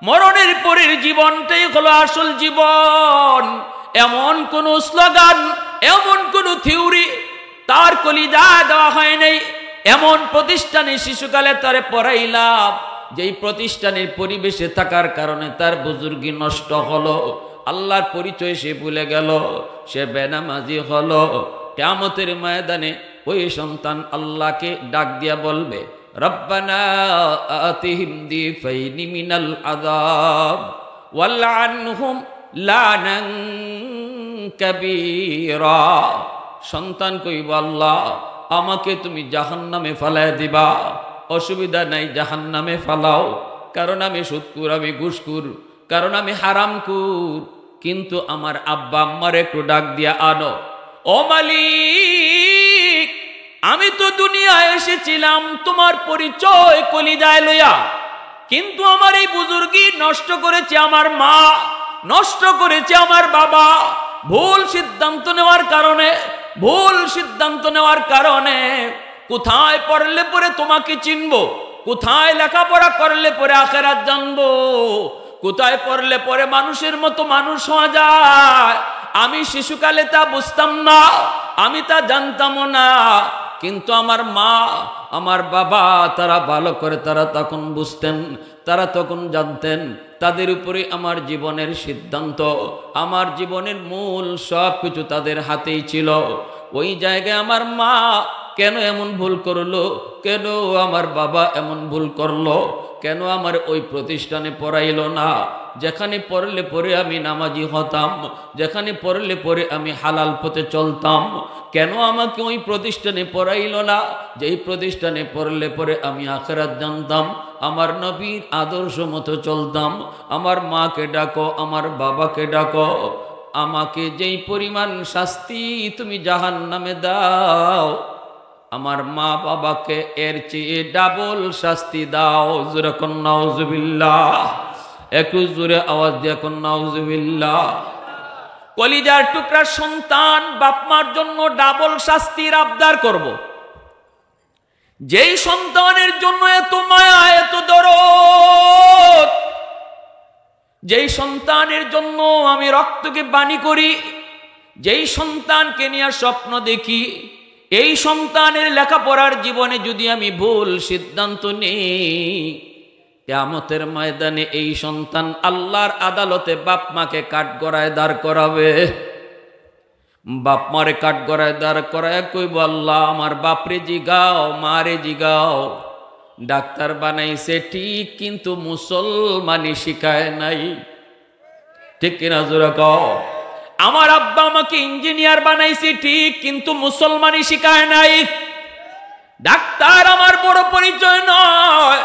মরণের পরের জীবনটাই হলো আসল জীবন। এমন কোন স্লোগান, এমন কোন থিওরি তার কলিজায় দেওয়া হয় নাই। এমন প্রতিষ্ঠানে শিশুকালে তারে পড়াইলাম, যেই প্রতিষ্ঠানের পরিবেশে থাকার কারণে তার বুজুর্গি নষ্ট হলো, আল্লাহর পরিচয় সে ভুলে গেল, সে বেনামাজি হলো। কিয়ামতের ময়দানে ওই সন্তান আল্লাহকে ডাক দিয়া বলবে, রব্বানা আতিহিম দিফাইনি মিনাল আযাব ওয়ালআনহুম লানান কাবীরা। সন্তান কইব, আল্লাহ আমাকে তুমি জাহান্নামে ফালায় দিবা। অসুবিধা নাই, জাহান্নামে ফালাও, কারণ আমি সুদকুর, আমি ঘুষখোর, কারণ আমি হারামখোর, কিন্তু আমার আব্বা আম্মার একটু ডাক দিয়া আনো। ও মালিক, আমি তো দুনিয়ায় এসেছিলাম তোমার পরিচয় কলিজায় লইয়া, কিন্তু আমার এই বুজুর্গি নষ্ট করেছে আমার মা, নষ্ট করেছে আমার বাবা। ভুল সিদ্ধান্ত নেওয়ার কারণে, ভুল সিদ্ধান্ত নেওয়ার কারণে কোথায় পড়লে পরে তোমাকে চিনবো, কোথায় লেখাপড়া করলে পরে আখিরাত জানবো, কোথায় পড়লে পরে মানুষের মতো মানুষ হওয়া যায়। আমি শিশুকালে তা বুঝতাম না, আমি তা জানতামও না, কিন্তু আমার মা আমার বাবা তারা ভালো করে তারা তখন বুঝতেন, তারা তখন জানতেন। তাদের উপরে আমার জীবনের সিদ্ধান্ত, আমার জীবনের মূল সব কিছু তাদের হাতেই ছিল। ওই জায়গায় আমার মা কেন এমন ভুল করলো, কেন আমার বাবা এমন ভুল করলো, কেন আমার ওই প্রতিষ্ঠানে পড়াইল না, যেখানে পড়লে পরে আমি নামাজি হতাম, যেখানে পড়লে পরে আমি হালাল পথে চলতাম, কেন আমাকে ওই প্রতিষ্ঠানে পড়াইল না, যেই প্রতিষ্ঠানে পড়লে পরে আমি আখিরাত জানতাম, আমার নবীর আদর্শ মতো চলতাম। আমার মাকে ডাকো, আমার বাবাকে ডাকো, আমাকে যেই পরিমাণ শাস্তি তুমি জাহান্নামে দাও, আমার মা বাবাকে এর চেয়ে ডাবল শাস্তি দাও। জোরে কোন নাউজুবিল্লাহ, একটু জোরে আওয়াজ দিয়ে কোন নাউজুবিল্লাহ। কলিজার টুকরা সন্তান বাপ মার জন্য ডাবল শাস্তির আবদার করব। যেই সন্তানের জন্য এত মায়া, এত দরদ, যেই সন্তানের জন্য আমি রক্তকে বাণী করি, যেই সন্তানকে নিয়ে স্বপ্ন দেখি, এই সন্তানের লেখাপড়ার জীবনে যদি আমি ভুল সিদ্ধান্ত নেই, কিয়ামতের ময়দানে এই সন্তান আল্লাহর আদালতে বাপ মাকে কাঠগড়ায় দাঁড় করাবে। বাপ মারে কাঠগড়ায় দাঁড় করায় কইব, আল্লাহ আমার বাপরে জিগাও, মারে জিগাও, ডাক্তার বানাইছে ঠিক, কিন্তু মুসলমানি শিখায় নাই, ঠিক কিনা জোরে কও। আমার আব্বা আমাকে ইঞ্জিনিয়ার বানাইছে ঠিক, কিন্তু মুসলমানি শিখায় নাই। ডাক্তার আমার বড় পরিচয় নয়,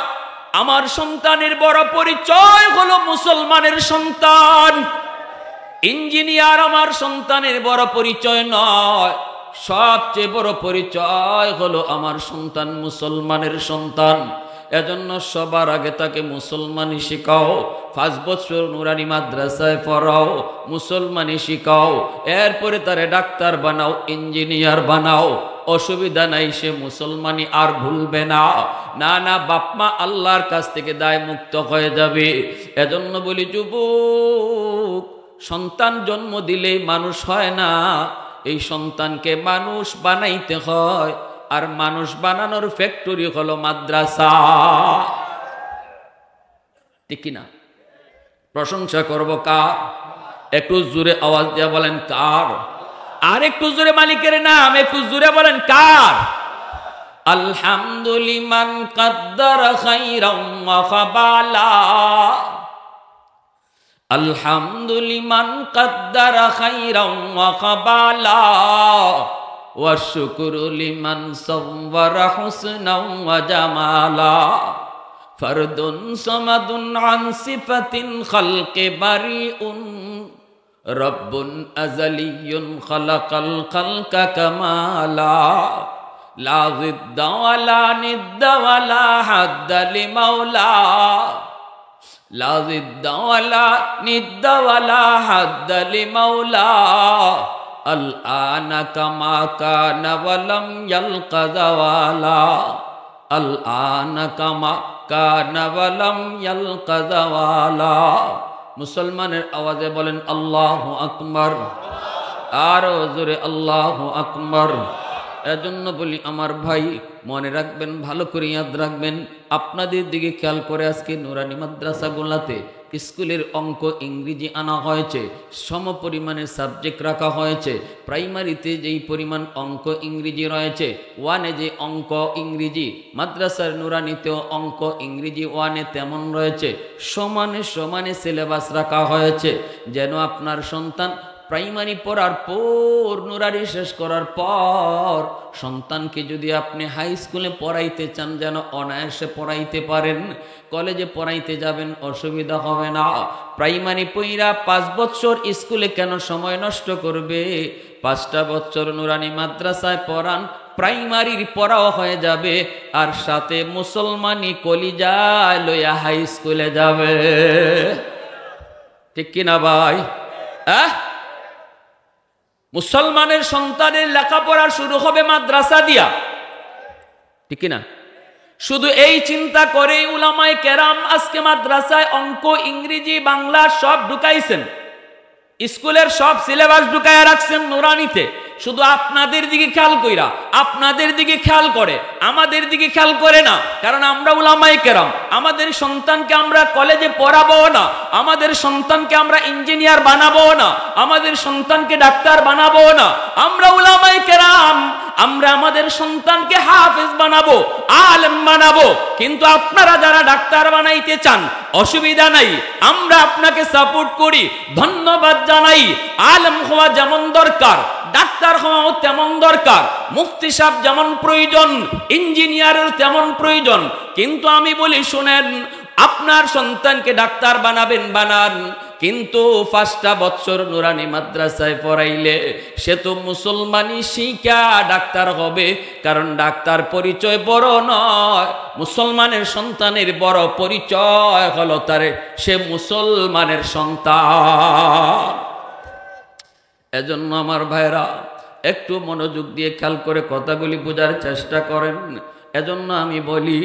আমার সন্তানের বড় পরিচয় হলো মুসলমানের সন্তান। ইঞ্জিনিয়ার আমার সন্তানের বড় পরিচয় নয়, সবচেয়ে বড় পরিচয় হলো আমার সন্তান মুসলমানের সন্তান। এজন্য সবার আগে তাকে মুসলমানি শিখাও, 5 বছর নুরানি মাদ্রাসায় পড়াও, মুসলমানি শিখাও, এরপরে তারে ডাক্তার বানাও, ইঞ্জিনিয়ার বানাও। অসুবিধা নাই, সে মুসলমানি আর ভুলবে না। না না, বাপমা আল্লাহর কাছ থেকে দায় মুক্ত হয়ে যাবে। এজন্য বলি যুবক, সন্তান জন্ম দিলেই মানুষ হয় না, এই সন্তানকে মানুষ বানাইতে হয়। আর মানুষ বানানোর ফ্যাক্টরি হলো মাদ্রাসা। ঠিক কিনা? প্রশংসা করব কার? একটু জোরে আওয়াজ দিয়ে বলেন কার? আর একটু জোরে মালিকের নাম, একটু জোরে বলেন কার? আলহামদুলিমান কাদ্দারা খাইরাম ওয়া ফাবালা, আলহামদুলিমান কাদ্দারা খাইরাম ওয়া ফাবালা, ওয়া শুকরু লিমান সাওয়ারা হুসনাও ওয়া জামালা, ফারদুন সামাদুন আন সিফাতিন খালকি বারিউন, রব্বুন আযালিয়্যুন খালাকাল খালকা কামালা, লা জিদ্দা ওয়ালা নিদ্দা ওয়ালা হাদ্দা লিমাওলা, লা জিদ্দা ওয়ালা নিদ্দা ওয়ালা হাদ্দা লিমাওলা, আল আনা কামা কানা ওয়ালাম ইয়ালকা যাওয়ালা, আল আনা কামা কানা ওয়ালাম ইয়ালকা যাওয়ালা। মুসলমানের আওয়াজে বলেন আল্লাহু আকবার, আরো জোরে আল্লাহু আকবার। এজন্য বলি আমার ভাই, মনে রাখবেন, ভালো করে ইয়াদ রাখবেন, আপনাদের দিকে খেয়াল করে আজকে নুরানি মাদ্রাসাগুলোতে স্কুলের অঙ্ক ইংরেজি আনা হয়েছে, সম পরিমাণে সাবজেক্ট রাখা হয়েছে। প্রাইমারিতে যেই পরিমাণ অঙ্ক ইংরেজি রয়েছে, 1-এ যে অঙ্ক ইংরেজি, মাদ্রাসার নুরানিতেও অঙ্ক ইংরেজি 1-এ তেমন রয়েছে। সমানে সমানে সিলেবাস রাখা হয়েছে, যেন আপনার সন্তান প্রাইমারি পড়ার পর, নুরানি শেষ করার পর সন্তানকে যদি আপনি হাই স্কুলে পড়াইতে চান, যেন অনায়াসে পড়াইতে পারেন। কলেজে পড়াইতে যাবেন, অসুবিধা হবে না। প্রাইমারি পড়া 5 বছর স্কুলে কেন সময় নষ্ট করবে? 5টা বছর নুরানি মাদ্রাসায় পড়ান, প্রাইমারির পড়াও হয়ে যাবে, আর সাথে মুসলমানি কলিজা লইয়া হাই স্কুলে যাবে। ঠিক কিনা ভাই? মুসলমানের সন্তানের লেখাপড়া শুরু হবে মাদ্রাসা দিয়া। ঠিক কিনা? শুধু এই চিন্তা করে উলামায়ে কেরাম আজকে মাদ্রাসায় অঙ্ক, ইংরেজি, বাংলা সব ঢুকাইছেন, স্কুলের সব সিলেবাস ঢুকায়া রাখছেন নুরানিতে। শুধু আপনাদের দিকে খেয়াল কইরা, আপনাদের দিকে খেয়াল করে, আমাদের দিকে খেয়াল করে না। কারণ আমরা উলামায়ে কেরাম, আমাদের সন্তানকে আমরা কলেজে পড়াবো না, আমাদের সন্তানকে আমরা ইঞ্জিনিয়ার বানাবো না, আমাদের সন্তানকে ডাক্তার বানাবো না। আমরা উলামায়ে কেরাম, আমরা আমাদের সন্তানকে হাফেজ বানাবো, আলেম বানাবো। কিন্তু আপনারা যারা ডাক্তার বানাইতে চান, অসুবিধা নাই, আমরা আপনাকে সাপোর্ট করি, ধন্যবাদ জানাই। আলেম হওয়া যেমন দরকার, ডাক্তার হওয়াও তেমন দরকার, মুফতি সাহেব যেমন প্রয়োজন, ইঞ্জিনিয়ারের তেমন প্রয়োজন। কিন্তু আমি বলি শুনেন, আপনার সন্তানকে ডাক্তার বানাবেন, বানান, কিন্তু 5টা বছর নুরানি মাদ্রাসায় পড়াইলে সে তো মুসলমানি শিখা ডাক্তার হবে। কারণ ডাক্তার পরিচয় বড় নয়, মুসলমানের সন্তানের বড় পরিচয় হলো তারে সে মুসলমানের সন্তান। এজন্য আমার ভাইরা একটু মনোযোগ দিয়ে খেয়াল করে কথাগুলি বোঝার চেষ্টা করেন। এজন্য আমি বলি,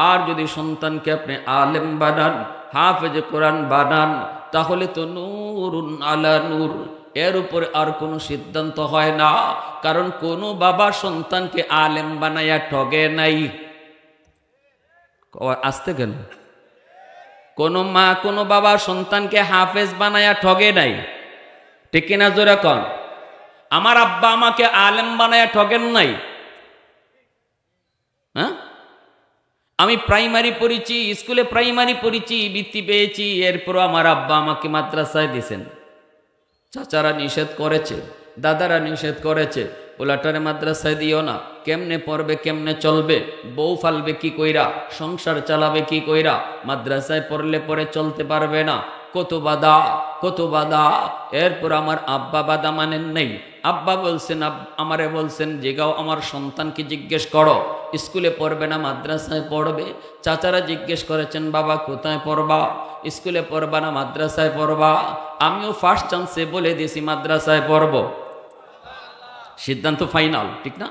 আর যদি সন্তানকে আপনি আলেম বানান, হাফেজে কোরআন বানান, তাহলে তো নূরুন আলা নূর, এর উপরে আর কোনো সিদ্ধান্ত হয় না। কারণ কোনো বাবা সন্তানকে আলেম বানাইয়া ঠগে নাই। আসতে কেন? কোনো মা কোনো বাবা সন্তানকে হাফেজ বানাইয়া ঠগে নাই। ঠিক কিনা জোরে কন? আমার আব্বা আমাকে আলেম বানাইয়া ঠগেন নাই। হ্যাঁ, আমি প্রাইমারি পড়েছি, স্কুলে প্রাইমারি পড়েছি, বৃত্তি পেয়েছি, এরপর আমার আব্বা আমাকে মাদ্রাসায় দিয়েছেন। চাচারা নিষেধ করেছে, দাদারা নিষেধ করেছে, পোলাটারে মাদ্রাসায় দিও না, কেমনে পড়বে, কেমনে চলবে, বউ ফালবে কি কইরা, সংসার চালাবে কি কইরা, মাদ্রাসায় পড়লে পরে চলতে পারবে না। কত বাধা, কত বাধা। এরপর আমার আব্বা বাধা মানেন নেই। আব্বা বলছেন, আমারে বলছেন যে গাও আমার সন্তানকে জিজ্ঞেস করো স্কুলে পড়বে না মাদ্রাসায় পড়বে। চাচারা জিজ্ঞেস করেছেন বাবা কোথায় পড়বা, স্কুলে পড়বা না মাদ্রাসায় পড়বা। আমিও ফার্স্ট চান্সে বলে দিয়েছি মাদ্রাসায় পড়ব। সিদ্ধান্ত ফাইনাল, ঠিক না?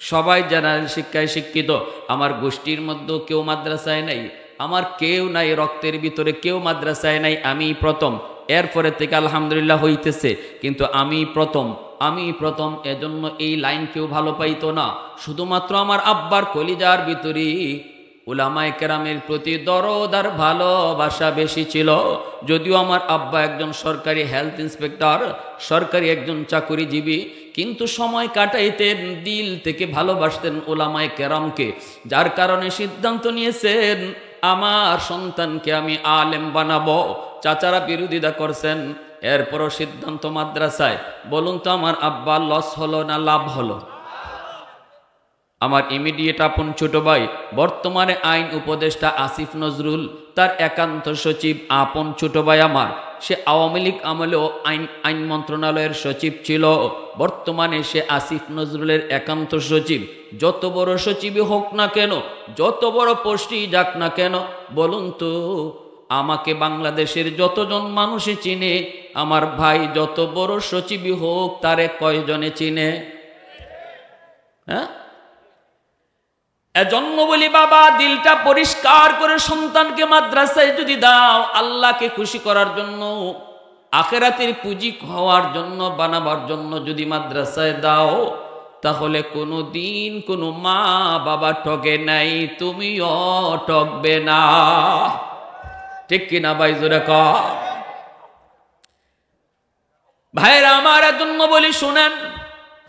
সবাই জেনারেল শিক্ষায় শিক্ষিত। আমার গোষ্ঠীর মধ্যেও কেউ মাদ্রাসায় নাই, আমার কেউ নাই, রক্তের ভিতরে কেউ মাদ্রাসায় নাই, আমি প্রথম। এরপরে থেকে আলহামদুলিল্লাহ হইতেছে, কিন্তু আমি প্রথম। এজন্য এই লাইন কেউ ভালো পাইতো না। শুধুমাত্র আমার আব্বার কলিজার ভিতরে উলামায়ে কেরামের প্রতি দরদ আর ভালোবাসা বেশি ছিল। যদিও আমার আব্বা একজন সরকারি হেলথ ইন্সপেক্টর, সরকারি একজন চাকুরিজীবী, কিন্তু সময় কাটাইতেন, দিল থেকে ভালোবাসতেন উলামায়ে কেরামকে। যার কারণে সিদ্ধান্ত নিয়েছেন আমার সন্তানকে আমি আলেম বানাবো। চাচারা বিরোধিতা করছেন, এরপরও সিদ্ধান্ত মাদ্রাসায়। বলুন তো আমার আব্বা লস হলো না লাভ হলো? আমার ইমিডিয়েট আপন ছোট ভাই, বর্তমানে আইন উপদেষ্টা আসিফ নজরুল, তার একান্ত সচিব আপন ছোট ভাই আমার। সে আওয়ামী লীগ আমলেও আইন মন্ত্রণালয়ের সচিব ছিল, বর্তমানে সে আসিফ নজরুলের একান্ত সচিব। যত বড় সচিবই হোক না কেন, যত বড় পোস্টই যাক না কেন, বলুন তো আমাকে বাংলাদেশের যতজন মানুষই চিনে, আমার ভাই যত বড় সচিবই হোক তারে কয়জনে চিনে? হ্যাঁ, এজন্য বলি বাবা, দিলটা পরিষ্কার করে সন্তানকে মাদ্রাসায় যদি দাও, আল্লাহকে খুশি করার জন্য, আখিরাতের পুঁজি হওয়ার জন্য, বানাবার জন্য যদি মাদ্রাসায় দাও, তাহলে কোনো দিন কোনো মা বাবা ঠকে নাই, তুমিও ঠকবে না। ঠিক কিনা ভাই? জোরে কর। ভাইরা আমার, জন্য বলি শুনেন,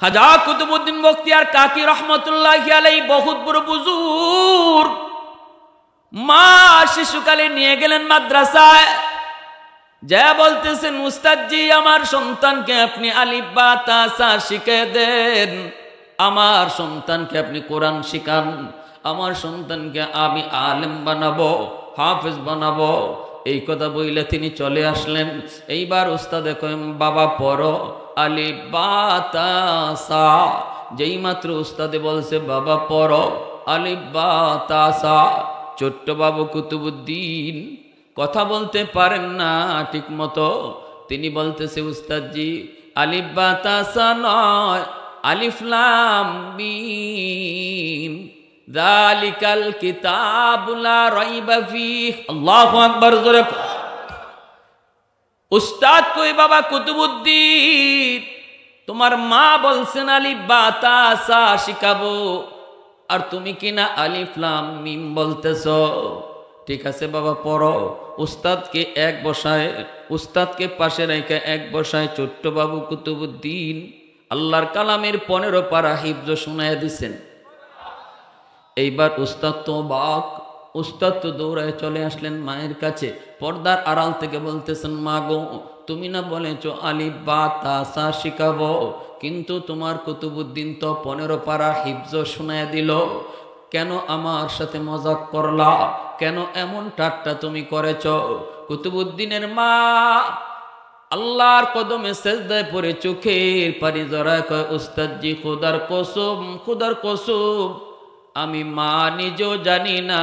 খাজা কুতুবউদ্দিন বখতিয়ার কাকি রহমতুল্লাহি আলাইহি বহুত বড় বুজুর্গ, মা শিশুকালে নিয়ে গেলেন মাদ্রাসায়। যা বলতেছেন, উস্তাদজি আমার সন্তানকে আপনি আলিফ বা তা সা শিখিয়ে দেন, আমার সন্তানকে আপনি কোরআন শিখান, আমার সন্তানকে আমি আলেম বানাবো, হাফেজ বানাবো। এই কথা বইলে তিনি চলে আসলেন। এইবার উস্তাদে কইম বাবা পড়ো আলিফ বা তা সা। যেই মাত্র উস্তাদে বলছে বাবা পড়ো আলিফ বা তা সা, ছোট্ট বাবু কুতুবউদ্দিন কথা বলতে পারেন না ঠিক মতো। তিনি বলতেছে, উস্তাদজি আলিফ বা তা সা নয়, আলিফ লাম মিম, যালিকাল কিতাবু লা রাইবা ফীহ। আল্লাহু আকবার। জোরে উস্তাদ কই, বাবা কুতুবউদ্দিন তোমার মা বলছেন আলিফ বা তা সা শিখাবো, আর তুমি কিনা আলিফ লাম মিম বলতেছো। ঠিক আছে বাবা পড়ো। উস্তাদকে এক বসায়, উস্তাদকে পাশে রেখে এক বসায় ছোট্ট বাবু কুতুবউদ্দিন আল্লাহর কালামের 15 পারা হিফজ শোনায় দিছেন। এইবার উস্তাদ তো বাক, উস্তাদ তো দৌড়ায় চলে আসলেন মায়ের কাছে। পর্দার আড়াল থেকে বলতেছেন, মা গো তুমি না বলেছো আলিফ বা তা সা শিখাবো, কিন্তু তোমার কুতুবউদ্দিন তো 15 পারা হিফজ শোনায় দিল, কেন আমার সাথে মজাক করলা? কেন এমন ঠাট্টা তুমি করেছ? কুতুবউদ্দিনের মা আল্লাহর কদমে সেজদায় পড়ে চোখের পানি জড়ায় কয়, উস্তাদজি খোদার কসম, খোদার কসম আমি মা নিজেও জানি না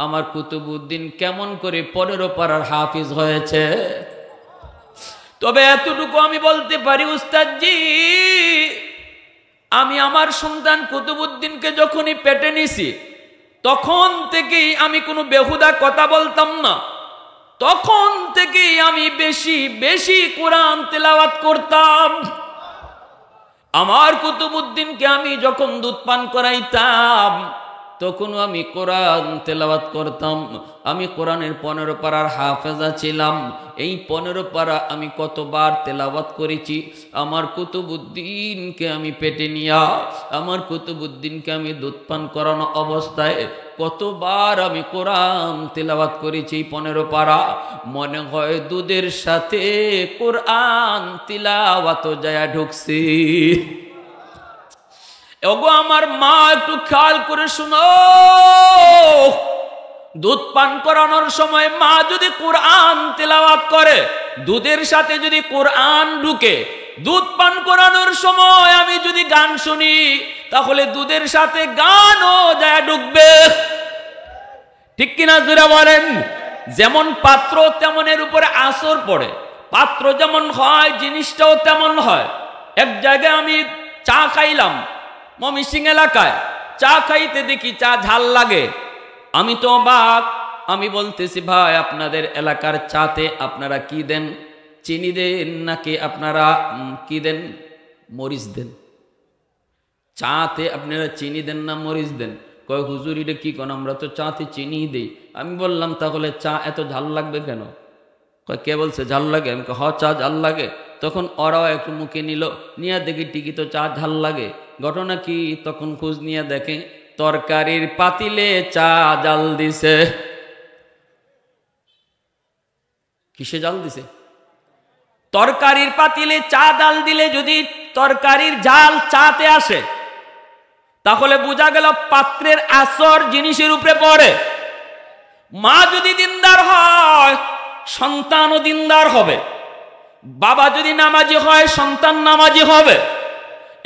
আমার কুতুবউদ্দিন কেমন করে 15 পারার হাফিজ হয়েছে। তবে এতটুকু আমি বলতে পারি, উস্তাদজি আমি আমার সন্তান কুতুবউদ্দিনকে যখনই পেটে নিছি, তখন থেকেই আমি কোনো বেহুদা কথা বলতাম না, তখন থেকেই আমি বেশি বেশি কোরআন তেলাওয়াত করতাম। আমার কুতুবউদ্দিনকে আমি যখন দুধ পান করাইতাম, তখনও আমি কোরআন তেলাওয়াত করতাম। আমি কোরআনের 15 পারার হাফেজা ছিলাম। এই 15 পারা আমি কতবার তেলাওয়াত করেছি। আমার কুতুবউদ্দিনকে আমি পেটে নিয়া, আমার কুতুবউদ্দিনকে আমি দুধ পান করানো অবস্থায় কতবার আমি কোরআন তেলাওয়াত করেছি 15 পারা। মনে হয় দুধের সাথে কোরআন তিলাওয়াত যায় ঢুকছি। ওগো আমার মা, একটু খেয়াল করে শুনো, দুধ পান করানোর সময় মা যদি কোরআন তেলাওয়াত করে, দুধের সাথে যদি কোরআন ঢুকে, দুধ পান করানোর সময় আমি যদি গান শুনি, তাহলে দুধের সাথে গানও যায় ঢুকবে। ঠিক কিনা জোরে বলেন? যেমন পাত্র তেমনের উপরে আসর পড়ে, পাত্র যেমন হয় জিনিসটাও তেমন হয়। এক জায়গায় আমি চা খাইলাম, ময়মনসিংহ এলাকায় চা খাইতে দেখি চা ঝাল লাগে। আমি তো অবাক, আমি বলতেছি ভাই আপনাদের এলাকার চাতে আপনারা কি দেন, চিনি দেন নাকি আপনারা কি দেন, মরিচ দেন? চাতে আপনারা চিনি দেন না মরিচ দেন? কয় হুজুর এটা কি কোন, আমরা তো চাতে চিনি দেই। আমি বললাম তাহলে চা এত ঝাল লাগবে কেন? কয় কে বলছে ঝাল লাগে? আমি হ চা ঝাল লাগে। তখন ওরাও একটু মুখে নিল, নিয়ে দেখি টিকি তো চা ঝাল লাগে। ঘটনা কি? তখন খোঁজ নিয়ে দেখে তরকারির পাতিলে চা জাল দিছে। কিসে জাল দিছে? তরকারির পাতিলে চা ডাল দিলে যদি তরকারির জাল চাতে আসে, তাহলে বোঝা গেল পাত্রের আসর জিনিসের উপরে পড়ে। মা যদি দিনদার হয়, সন্তানও দিনদার হবে। বাবা যদি নামাজি হয়, সন্তান নামাজি হবে।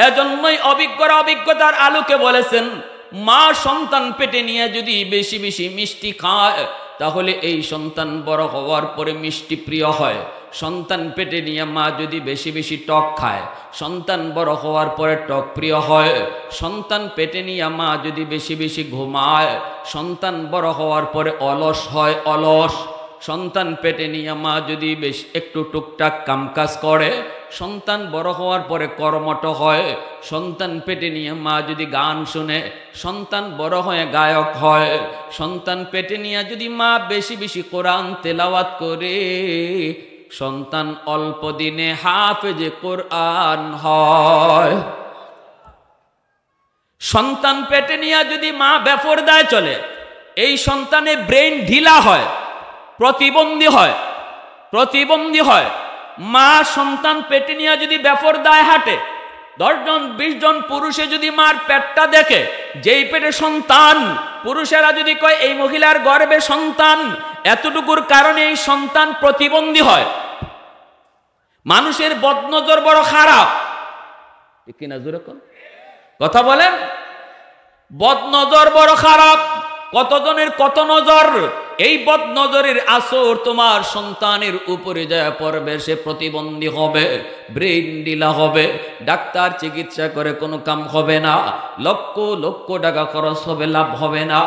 এজন্যই অভিজ্ঞরা অভিজ্ঞতার আলোকে বলেছেন, মা সন্তান পেটে নিয়ে যদি বেশি বেশি মিষ্টি খায়, তাহলে এই সন্তান বড় হওয়ার পরে মিষ্টি প্রিয় হয়। সন্তান পেটে নিয়ে মা যদি বেশি বেশি টক খায়, সন্তান বড় হওয়ার পরে টক প্রিয় হয়। সন্তান পেটে নিয়ে মা যদি বেশি বেশি ঘুমায়, সন্তান বড় হওয়ার পরে অলস হয়, অলস। সন্তান পেটে নিয়ে মা যদি বেশ একটু টুকটাক কামকাজ করে, সন্তান বড় হওয়ার পরে কর্মঠ হয়। সন্তান পেটে নিয়ে মা যদি গান শুনে, সন্তান বড় হয়ে গায়ক হয়। সন্তান পেটে নিয়ে যদি মা বেশি বেশি কোরআন তেলাওয়াত করে, সন্তান অল্প দিনে হাফেজে কোরআন হয়। সন্তান পেটে নিয়ে যদি মা বেপরদায় চলে, এই সন্তানের ব্রেন ঢিলা হয়, প্রতিবন্ধী হয়, প্রতিবন্ধী হয়। মা সন্তান পেটে নিয়ে যদি বেপরদায় হাঁটে, 10 জন 20 জন পুরুষে যদি মার পেটটা দেখে, যেই পেটে সন্তান, পুরুষেরা যদি কয় এই মহিলার গর্ভে সন্তান, এতটুকুর কারণে এই সন্তান প্রতিবন্ধী হয়। মানুষের বদনজর বড় খারাপ, ঠিক কিনা জোরে কথা বলেন? বদনজর বড় খারাপ। কতজনের কত নজর, এই বদনজরের আসর তোমার সন্তানের উপরে যায় পড়বে, সে প্রতিবন্ধী হবে, ব্রেন ঢিলা হবে, ডাক্তার চিকিৎসা করে কোনো কাম হবে না, লক্ষ লক্ষ টাকা খরচ হবে, লাভ হবে না।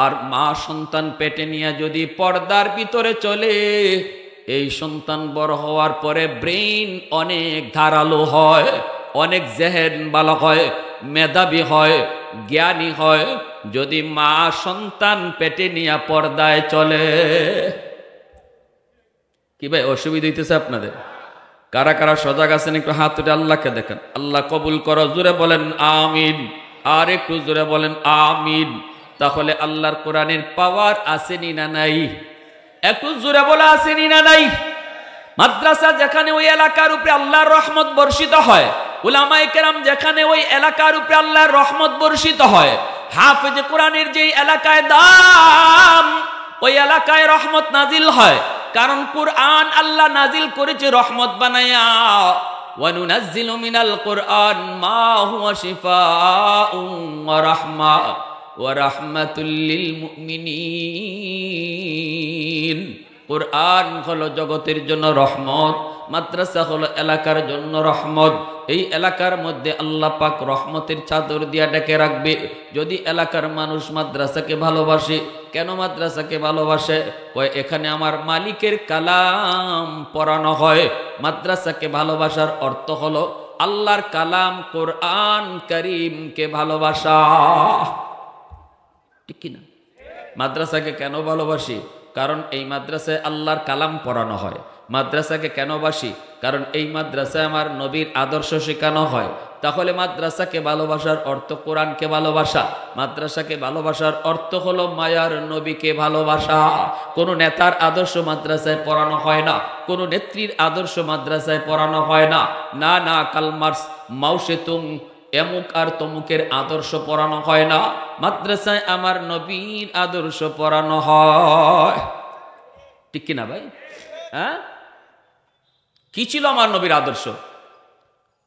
আর মা সন্তান পেটে নিয়ে যদি পর্দার ভিতরে চলে, এই সন্তান বড় হওয়ার পরে ব্রেন অনেক ধারালো হয়, অনেক জেহেন ভালো হয়, মেধাবী হয়, জ্ঞানী হয়। যদি মা সন্তান পেটে নিয়ে পর্দায় চলে, কি ভাই অসুবিধা হইতেছে আপনাদের? কারা কারা সজাগ আছেন একটু হাত তুলে আল্লাহকে দেখেন। আল্লাহ কবুল করো, জোরে বলেন আমিন। আর একটু জোরে বলেন আমিন। তাহলে আল্লাহর কোরআনের পাওয়ার আসেনি না নাই? একটু জোরে বলে আসেনি না নাই? মাদ্রাসা যেখানে ওই এলাকার উপরে আল্লাহর রহমত বর্ষিত হয়, উলামায়ে কেরাম যেখানে ওই এলাকার উপরে আল্লাহর রহমত বর্ষিত হয়, হাফেজে কোরআনের যেই এলাকায় দাম, ওই এলাকায় রহমত নাজিল হয়। কারণ কোরআন আল্লাহ নাজিল করেছে রহমত বানায়া। ওয়া নুনাজ্জিলু মিনাল কোরআন মা হুয়া শিফাউন ওয়া রাহমা ওয়া রাহমাতুল লিল মুমিনিন। কোরআন হলো জগতের জন্য রহমত, মাদ্রাসা হলো এলাকার জন্য রহমত। এই এলাকার মধ্যে আল্লাহ পাক রহমতের চাদর দিয়া ডেকে রাখবে যদি এলাকার মানুষ মাদ্রাসাকে ভালোবাসে। কেন মাদ্রাসাকে ভালোবাসে? কয় এখানে আমার মালিকের কালাম পড়ানো হয়। মাদ্রাসাকে ভালোবাসার অর্থ হলো আল্লাহর কালাম কোরআন কারীমকে ভালোবাসা, ঠিক কিনা? মাদ্রাসাকে কেন ভালোবাসি? কারণ এই মাদ্রাসায় আল্লাহর কালাম পড়ানো হয়। মাদ্রাসাকে কেন বাসি? কারণ এই মাদ্রাসায় আমার নবীর আদর্শ শেখানো হয়। তাহলে মাদ্রাসাকে ভালোবাসার অর্থ কোরআনকে ভালোবাসা। মাদ্রাসাকে ভালোবাসার অর্থ হলো মায়ার নবীকে ভালোবাসা। কোনো নেতার আদর্শ মাদ্রাসায় পড়ানো হয় না, কোনো নেত্রীর আদর্শ মাদ্রাসায় পড়ানো হয় না। না না, কাল মার্কস, মাও সেতুং, এমুক আর তমুকের আদর্শ পড়ানো হয় না, মাদ্রাসায় আমার নবীর আদর্শ পড়ানো হয়। ঠিক কিনা ভাই? হ্যাঁ, কি ছিল আমার নবীর আদর্শ?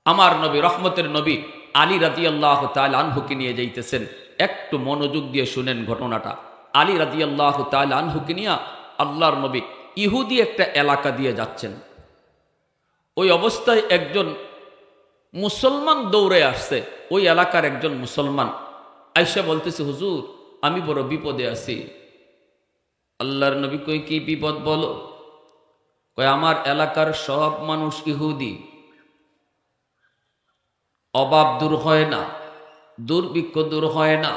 আমার নবী, রহমতের নবী আলী রাদিয়াল্লাহু তাআলা আনহুকে নিয়ে যাইতেছেন। একটু মনোযোগ দিয়ে শুনেন ঘটনাটা। আলী রাদিয়াল্লাহু তাআলা আনহুকে নিয়ে আল্লাহর নবী ইহুদি একটা এলাকা দিয়ে যাচ্ছেন। ওই অবস্থায় একজন মুসলমান দৌড়ে আসছে। ওই এলাকার একজন মুসলমান আয়েশা বলতেছে, হুজুর আমি বড় বিপদে আছি। আল্লাহর নবী কই, কি বিপদ বলো? কয়, আমার এলাকার সব মানুষ ইহুদি, অভাব দূর হয় না, দুর্ভিক্ষ দূর হয় না।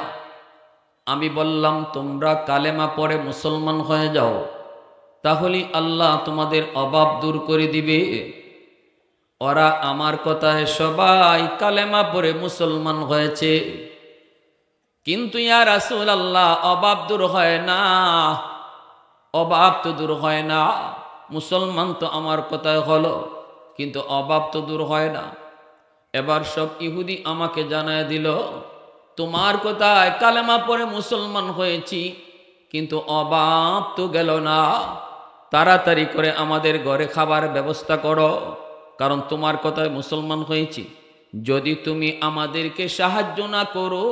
আমি বললাম তোমরা কালেমা পড়ে মুসলমান হয়ে যাও, তাহলে আল্লাহ তোমাদের অভাব দূর করে দিবে। ওরা আমার কথায় সবাই কালেমা পড়ে মুসলমান হয়েছে, কিন্তু ইয়া রাসূলুল্লাহ অভাব দূর হয় না, অভাব তো দূর হয় না। মুসলমান তো আমার কথায় হলো, কিন্তু অভাব তো দূর হয় না। এবার সব ইহুদি আমাকে জানায় দিল, তোমার কথায় কালেমা পড়ে মুসলমান হয়েছি, কিন্তু অভাব তো গেল না। তাড়াতাড়ি করে আমাদের ঘরে খাবার ব্যবস্থা করো, কারণ তোমার কথায় মুসলমান হয়েছি। যদি তুমি আমাদেরকে সাহায্য না করো,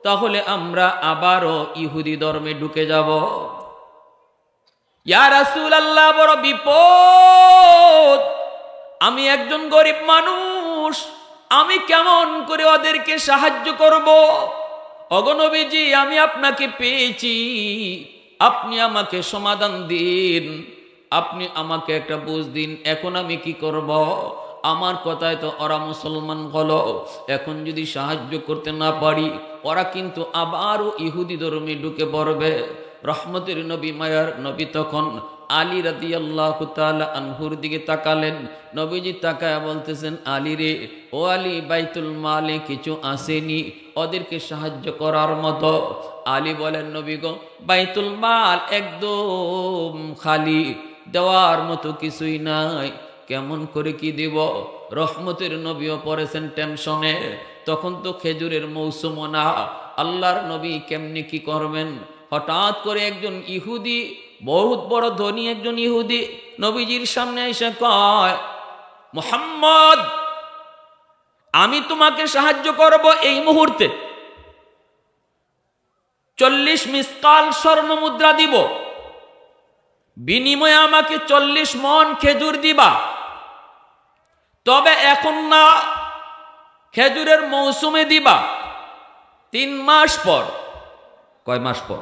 তাহলে আমরা আবারও ইহুদি ধর্মে ঢুকে যাব। ইয়া রাসূলুল্লাহ, বড় বিপদ, আমি একজন গরিব মানুষ, আমি কেমন করে ওদেরকে সাহায্য করব? ওগো নবীজি, আমি আপনাকে পেয়েছি, আপনি আমাকে সমাধান দিন, আপনি আমাকে একটা বুঝ দিন, এখন আমি কি করব? আমার কথায় তো ওরা মুসলমান হলো, এখন যদি সাহায্য করতে না পারি, ওরা কিন্তু আবারও ইহুদি ধর্মে ঢুকে পড়বে। রহমতের নবী, মায়ার নবী তখন আলী রাদিয়াল্লাহু তাআলা আনহুর দিকে তাকালেন। নবীজি তাকায়া বলতেছেন, আলী রে, ও আলী, বাইতুল মালে কিছু আসেনি ওদেরকে সাহায্য করার মতো? আলী বলেন, নবী গো, বাইতুল মাল একদম খালি, দেওয়ার মতো কিছুই নাই, কেমন করে কি দিব? রহমতের নবীও পড়েছেন টেনশনে, তখন তো খেজুরের মৌসুম না, আল্লাহর নবী কেমনি কি করবেন? হঠাৎ করে একজন ইহুদি, বহুত বড় ধনী একজন ইহুদি নবীজির সামনে এসে কয়, মুহাম্মদ, আমি তোমাকে সাহায্য করব এই মুহূর্তে, 40 মিসকাল স্বর্ণ মুদ্রা দিব, বিনিময়ে আমাকে 40 মণ খেজুর দিবা। তবে এখন না, খেজুরের মৌসুমে দিবা, 3 মাস পর। কয় মাস পর?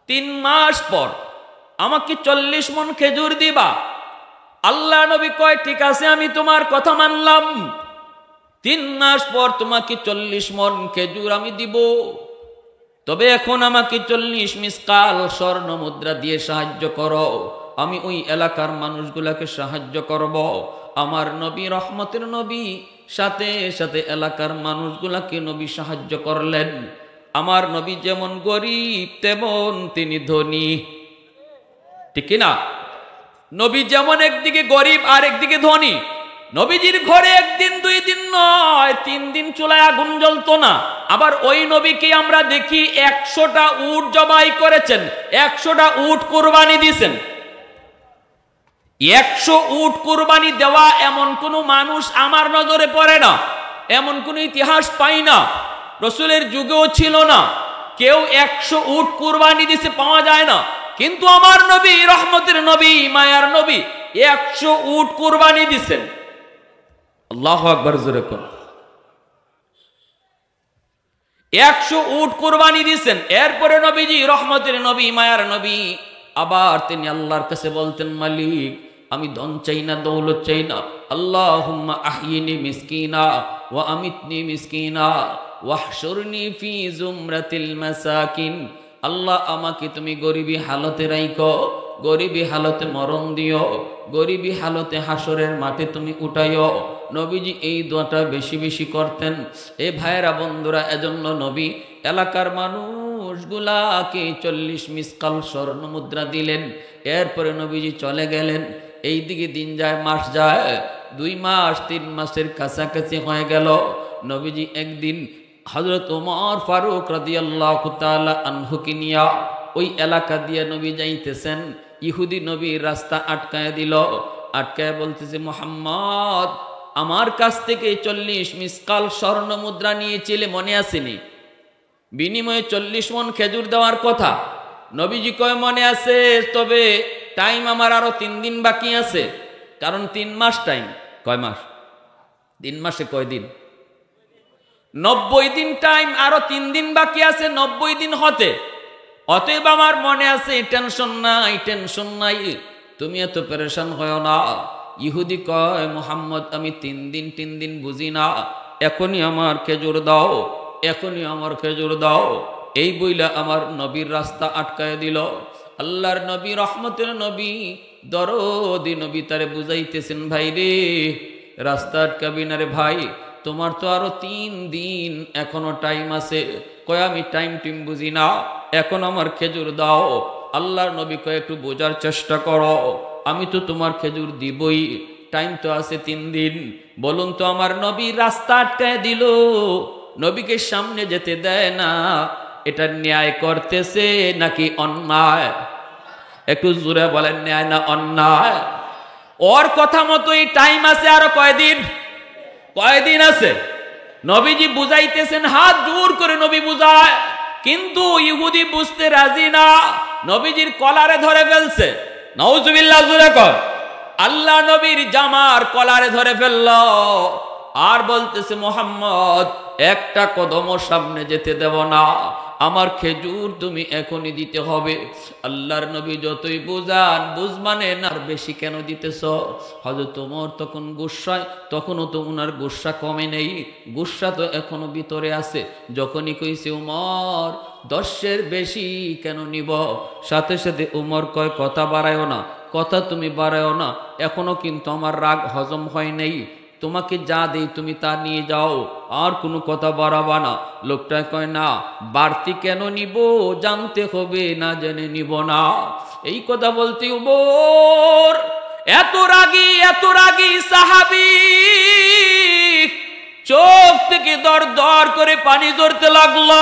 3 মাস পর আমাকে 40 মণ খেজুর দিবা। আল্লাহ নবী কয়, ঠিক আছে, আমি তোমার কথা মানলাম, 3 মাস পর তোমাকে 40 মণ খেজুর আমি দিব, তবে এখন আমাকে 40 মিসকাল স্বর্ণ মুদ্রা দিয়ে সাহায্য করো, আমি ওই এলাকার মানুষগুলাকে সাহায্য করব। আমার নবী, রহমতের নবী, সাথে সাথে এলাকার মানুষগুলাকে নবী সাহায্য করলেন। আমার নবী যেমন গরিব তেমন তিনি ধনী, ঠিক না? নবী যেমন একদিকে গরিব আর একদিকে ধনী। নবীজির ঘরে 1 দিন 2 দিন নয়, 3 দিন চুলায় আগুন জ্বলতো না। আবার ওই নবীকে আমরা দেখি 100টা উট জবাই করেছেন, 100টা উট কুরবানি দিয়েছেন। 100 উট কুরবানি দেওয়া এমন কোন মানুষ আমার নজরে পড়ে না, এমন কোন ইতিহাস পাই না, রসুলের যুগেও ছিল না। কেউ 100 উট কুরবানি দিতে পাওয়া যায় না, কিন্তু আমার নবী, রহমতের নবী, মায়ার নবী 100 উট কুরবানি দিছেন। আল্লাহু আকবার, জোরে কোন। 100 উট কুরবানি দিছেন। এরপরে নবীজি, রহমতের নবী, মায়ার নবী, আবার তিনি আল্লাহর কাছে বলতেন, মালিক, আমি ধন চাই না, দৌলত চাই না, আল্লাহুম্মা আহিনি মিসকিনা ওয়া আমিতনি মিসকিনা ওয়াহশুরনি ফি জুমরাতিল মাসাকিন। আল্লাহ, আমাকে তুমি গরিবী হালতে রাইখো, গরিবী হালতে মরণ দিও, গরিবী হালতে হাসরের মাঠে তুমি উঠাইও। নবীজি এই দোয়াটা বেশি বেশি করতেন। এ ভাইয়েরা, বন্ধুরা, এজন্য নবী এলাকার মানুষগুলাকে 40 মিসকাল স্বর্ণ মুদ্রা দিলেন। এরপরে নবীজি চলে গেলেন। এই দিকে দিন যায়, মাস যায়, 2 মাস 3 মাসের কাছাকাছি হয়ে গেল। নবীজি একদিন হযরত ওমর ফারুক রাদিয়াল্লাহু তাআলা আনহুকে নিয়া ওই এলাকা দিয়ে নবী যাইতেছেন। ইহুদি নবীর রাস্তা আটকায় দিল। আটকায় বলতেছে, মুহাম্মদ আমার কাছ থেকে 40 মিসকাল স্বর্ণ মুদ্রা নিয়েছিলে, মনে আসেনি? বিনিময়ে 40 মণ খেজুর দেওয়ার কথা। নবীজি কয়, মনে আছে, তবে টাইম আমার আরো 3 দিন বাকি আছে। কারণ 3 মাস টাইম। কয় মাস? 3 মাসে কয় দিন? 90 দিন টাইম, আরো 3 দিন বাকি আছে 90 দিন হতে। অতএব আমার মনে আছে, টেনশন নাই, টেনশন নাই, তুমি এত পেরেশান হয় না। ইহুদি কয়, মুহাম্মদ আমি 3 দিন বুঝি না, এখনই আমার খেজুর দাও, এখনই আমার খেজুর দাও। এই বইলা আমার নবীর রাস্তা আটকায় দিল। আল্লাহর নবী, রহমতের নবী, দরদি নবী তারে বুঝাইতেছেন, ভাই রে রাস্তা আটকাবি না রে ভাই, তোমার তো আরো 3 দিন এখনো টাইম আছে। কয় আমি টাইম বুঝি না, এখন আমার খেজুর দাও। আল্লাহর নবী কয়, একটু বোঝার চেষ্টা করো, আমি তো তোমার খেজুর দিবই, টাইম তো আছে 3 দিন। বলুন তো আমার নবী রাস্তা আটকায় দিল, নবীকে সামনে যেতে দেয় না, এটা ন্যায় করতেছে নাকি অন্যায়? একটু জোরে বলেন, ন্যায় না অন্যায়? ওর কথা মতোই টাইম আছে আরো কয়দিন? কয়দিন আছে? নবীজি বুঝাইতেছেন, হাত জোর করে নবী বুঝায়, কিন্তু ইহুদি বুঝতে রাজি না। নবীজির কলারে ধরে ফেলছে। নাউজুবিল্লাহ, জোরে কর। আল্লাহ নবীর জামার কলারে ধরে ফেলল আর বলতেছে, মুহাম্মদ একটা কদমও সামনে যেতে দেব না, আমার খেজুর তুমি এখনই দিতে হবে। আল্লাহর নবী যতই বুঝান, বুঝমানেন, আর বেশি কেন দিতেছ? হযরত ওমর তখন গুসায়, তখনও তো উনার গুসা কমে নেই, গুসা তো এখনো ভিতরে আছে। যখনই কইছে ওমর 10-এর বেশি কেন নিব, সাথে সাথে ওমর কয়, কথা বাড়ায়ও না, কথা তুমি বাড়ায়ও না, এখনো কিন্তু আমার রাগ হজম হয় নাই, তোমাকে যা দেই তুমি তা নিয়ে যাও, আর কোনো কথা বাড়াবা না। লোকটা কয়, না বাড়তি কেন নিব, জানতে হবে, না জেনে নিব না। এই কথা বলতে ওমর এত রাগী সাহাবী, চোখ থেকে দর দর করে পানি ঝরতে লাগলো।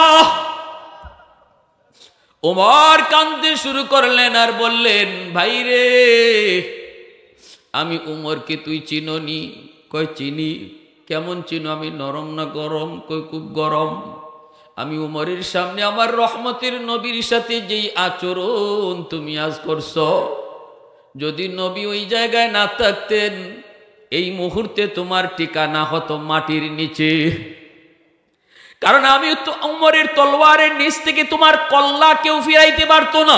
ওমর কাঁদতে শুরু করলেন আর বললেন, ভাই রে, আমি উমরকে তুই চিনোনি? কয় চিনি। কেমন চিনো? আমি নরম না গরম? কই খুব গরম। আমি উমরের সামনে আমার রহমতের নবীর সাথে যেই আচরণ তুমি আজ করছো, যদি নবী ওই জায়গায় না থাকতেন, এই মুহূর্তে তোমার ঠিকানা হতো মাটির নিচে। কারণ আমি তো উমরের তলোয়ারের নিচ থেকে তোমার কল্লা কেউ ফিরাইতে পারতো না।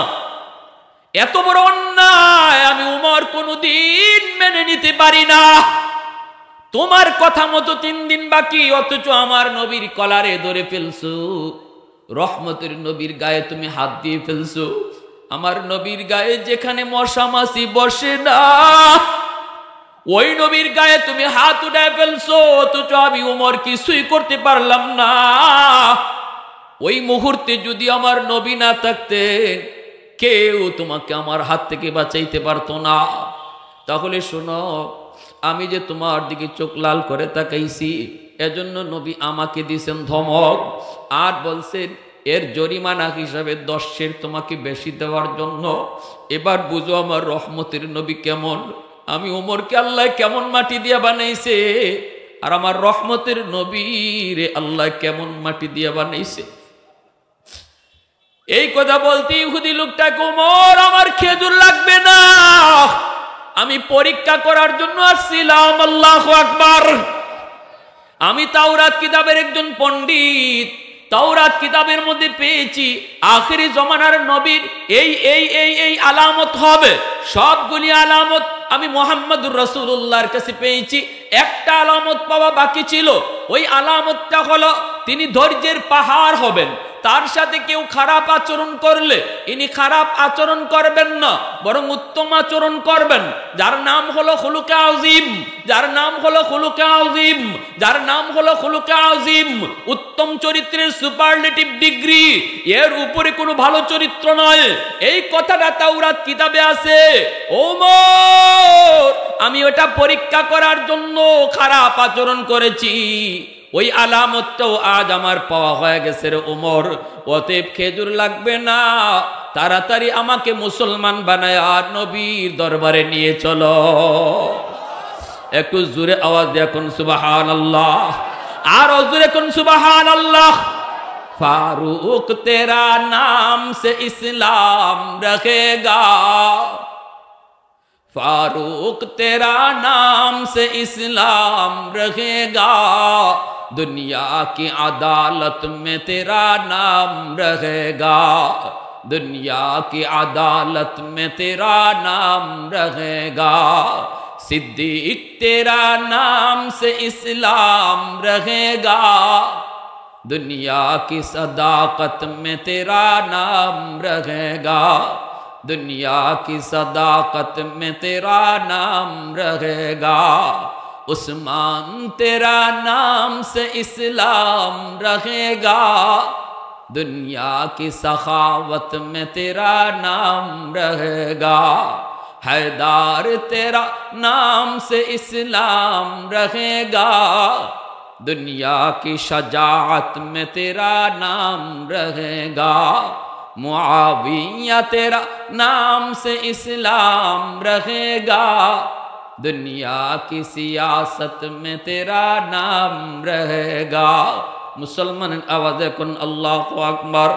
এত বড় অন্যায় আমি উমর কোনদিন মেনে নিতে পারি না। তোমার কথা মতো 3 দিন বাকি, অথচ আমার নবীর কলারে ধরে ফেলছো, রহমতের নবীর গায়ে তুমি হাত দিয়ে ফেলছো। আমার নবীর গায়ে যেখানে মশা মাছি বসে না, ওই নবীর গায়ে তুমি হাত উঠায় ফেলছো, অথচ আমি উমর কিছুই করতে পারলাম না। ওই মুহূর্তে যদি আমার নবী না থাকতেন, কেউ তোমাকে আমার হাত থেকে বাঁচাইতে পারতো না। তাহলে শোনো, আমি যে তোমার দিকে চোখ লাল করে তাকাইছি, এজন্য নবী আমাকে দিয়েছেন ধমক, আর বলছেন এর জরিমানা হিসাবে 10-এর তোমাকে বেশি দেওয়ার জন্য। এবার বুঝো আমার রহমতের নবী কেমন, আমি উমরকে আল্লাহ কেমন মাটি দিয়া বানাইছে, আর আমার রহমতের নবীরে আল্লাহ কেমন মাটি দিয়া বানাইছে। এই কথা বলতে ইহুদি লোকটা, উমর আমার খেজুর লাগবে না, আমি পরীক্ষা করার জন্য আসছিলাম। আল্লাহু আকবার। আমি তাওরাত কিতাবের একজন পণ্ডিত, তাওরাত কিতাবের মধ্যে পেয়েছি আখিরি জমানার নবীর এই এই এই এই আলামত হবে। সবগুলি আলামত আমি মুহাম্মদুর রাসূলুল্লাহর কাছে পেয়েছি। একটা আলামত পাওয়া বাকি ছিল, ওই আলামতটা হলো তিনি ধৈর্যের পাহাড় হবেন। তার সাথে কেউ খারাপ আচরণ করলে ইনি খারাপ আচরণ করবেন না, বরং উত্তম আচরণ করবেন। যার নাম হলো খুলুকে আযীম, যার নাম হলো খুলুকে আযীম, যার নাম হলো খুলুকে আযীম, উত্তম চরিত্রের সুপারলেটিভ ডিগ্রি, এর উপরে কোনো ভালো চরিত্র নয়। এই কথাটা তাওরাত কিতাবে আছে। ওমর আমি ওটা পরীক্ষা করার জন্য খারাপ আচরণ করেছি, ওই আলামতটাও আজ আমার পাওয়া হয়ে গেছে রে ওমর। অতএব খেজুর লাগবে না, তাড়াতাড়ি আমাকে মুসলমান বানায় আর নবীর দরবারে নিয়ে চলো। একটু জোরে আওয়াজ দিয়ে কোন সুবহানাল্লাহ, আর জোরে কোন সুবহানাল্লাহ। फारूक तेरा नाम से इस्लाम रखेगा, फारूक तेरा नाम से इस्लाम रखेगा, दुनिया की अदालत में तेरा नाम रहेगा, दुनिया की अदालत में तेरा नाम रहेगा, सिद्दीक तेरा नाम से इस्लाम रहेगा, दुनिया की सदाकत में तेरा नाम रहेगा, दुनिया की सदाकत में तेरा नाम रहेगा, उस्मान तेरा नाम से इस्लाम रहेगा, दुनिया की सखावत में तेरा नाम रहेगा, हैदार तेरा नाम से इस्लाम रहेगा, दुनिया की शजाअत में तेरा नाम रहेगा, मुआविया तेरा नाम से इस्लाम रहेगा, दुनिया की सियासत में तेरा नाम रहेगा। मुसलमान आवाज़े कुन अल्लाहु अकबर।